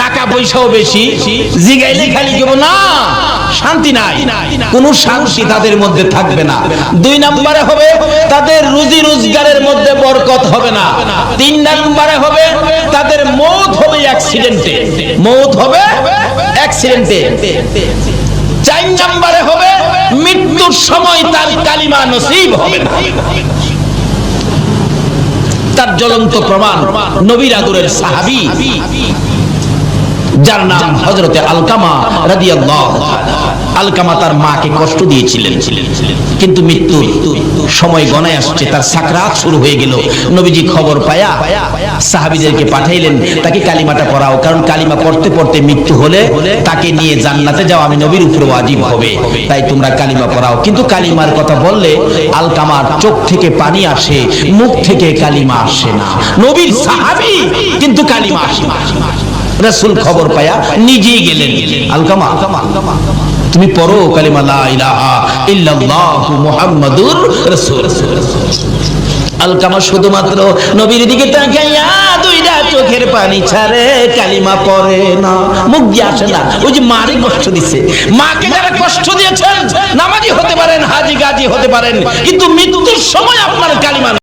টাকা পয়সাও বেশি, জিগাইলে খালি কেবল না শান্তি নাই, কোন শান্তি তাদের মধ্যে থাকবে না। দুই নম্বরে হবে তাদের রুজি রোজগারের মধ্যে বরকত হবে না। তিন নম্বরে হবে তাদের মওত হবে অ্যাক্সিডেন্টে, মওত হবে অ্যাক্সিডেন্টে। চার নম্বরে হবে মৃত্যুর সময় তার কালিমা নসিব হবে না। তার জ্বলন্ত প্রমাণ নবীর আদরের সাহাবী যার নাম হযরতে আলকামা রাদিয়াল্লাহু তাআলা। আলকামা তার মাকে কষ্ট দিয়েছিলেন, কিন্তু মৃত্যুর সময় গণায় আসছে, তার সাকরাত শুরু হয়ে গেল। নবীজি খবর পায়া সাহাবীদেরকে পাঠাইলেন তাকে কালিমাটা পড়াও, কারণ কালিমা পড়তে পড়তে মৃত্যু হলে তাকে নিয়ে জান্নাতে যাওয়া আমি নবীর উপর ওয়াজিব হবে, তাই তোমরা কালিমা পড়াও। কিন্তু কালিমার কথা বললে আলকামার চোখ থেকে পানি আসে, মুখ থেকে কালিমা আসে না। নবীর সাহাবী কিন্তু কালিমা আসে না। রাসূল খবর পায়া নিজেই গেলেন, আলকামা তুমি পড়ো কালিমা লা ইলাহা ইল্লাল্লাহু মুহাম্মাদুর রাসূল। আলকামা শুধুমাত্র নবীর দিকে তাকাইয়া দুইটা চোখের পানি ছাড়ে, কালিমা পড়ে না, মুখ দিয়ে আসে না। ওই যে মারে কষ্ট দিছে, মাকে যারা কষ্ট দিয়েছেন নামাজি হতে পারেন, হাজি গাজী হতে পারেন, কিন্তু মৃত্যুর সময় আপনার কালিমা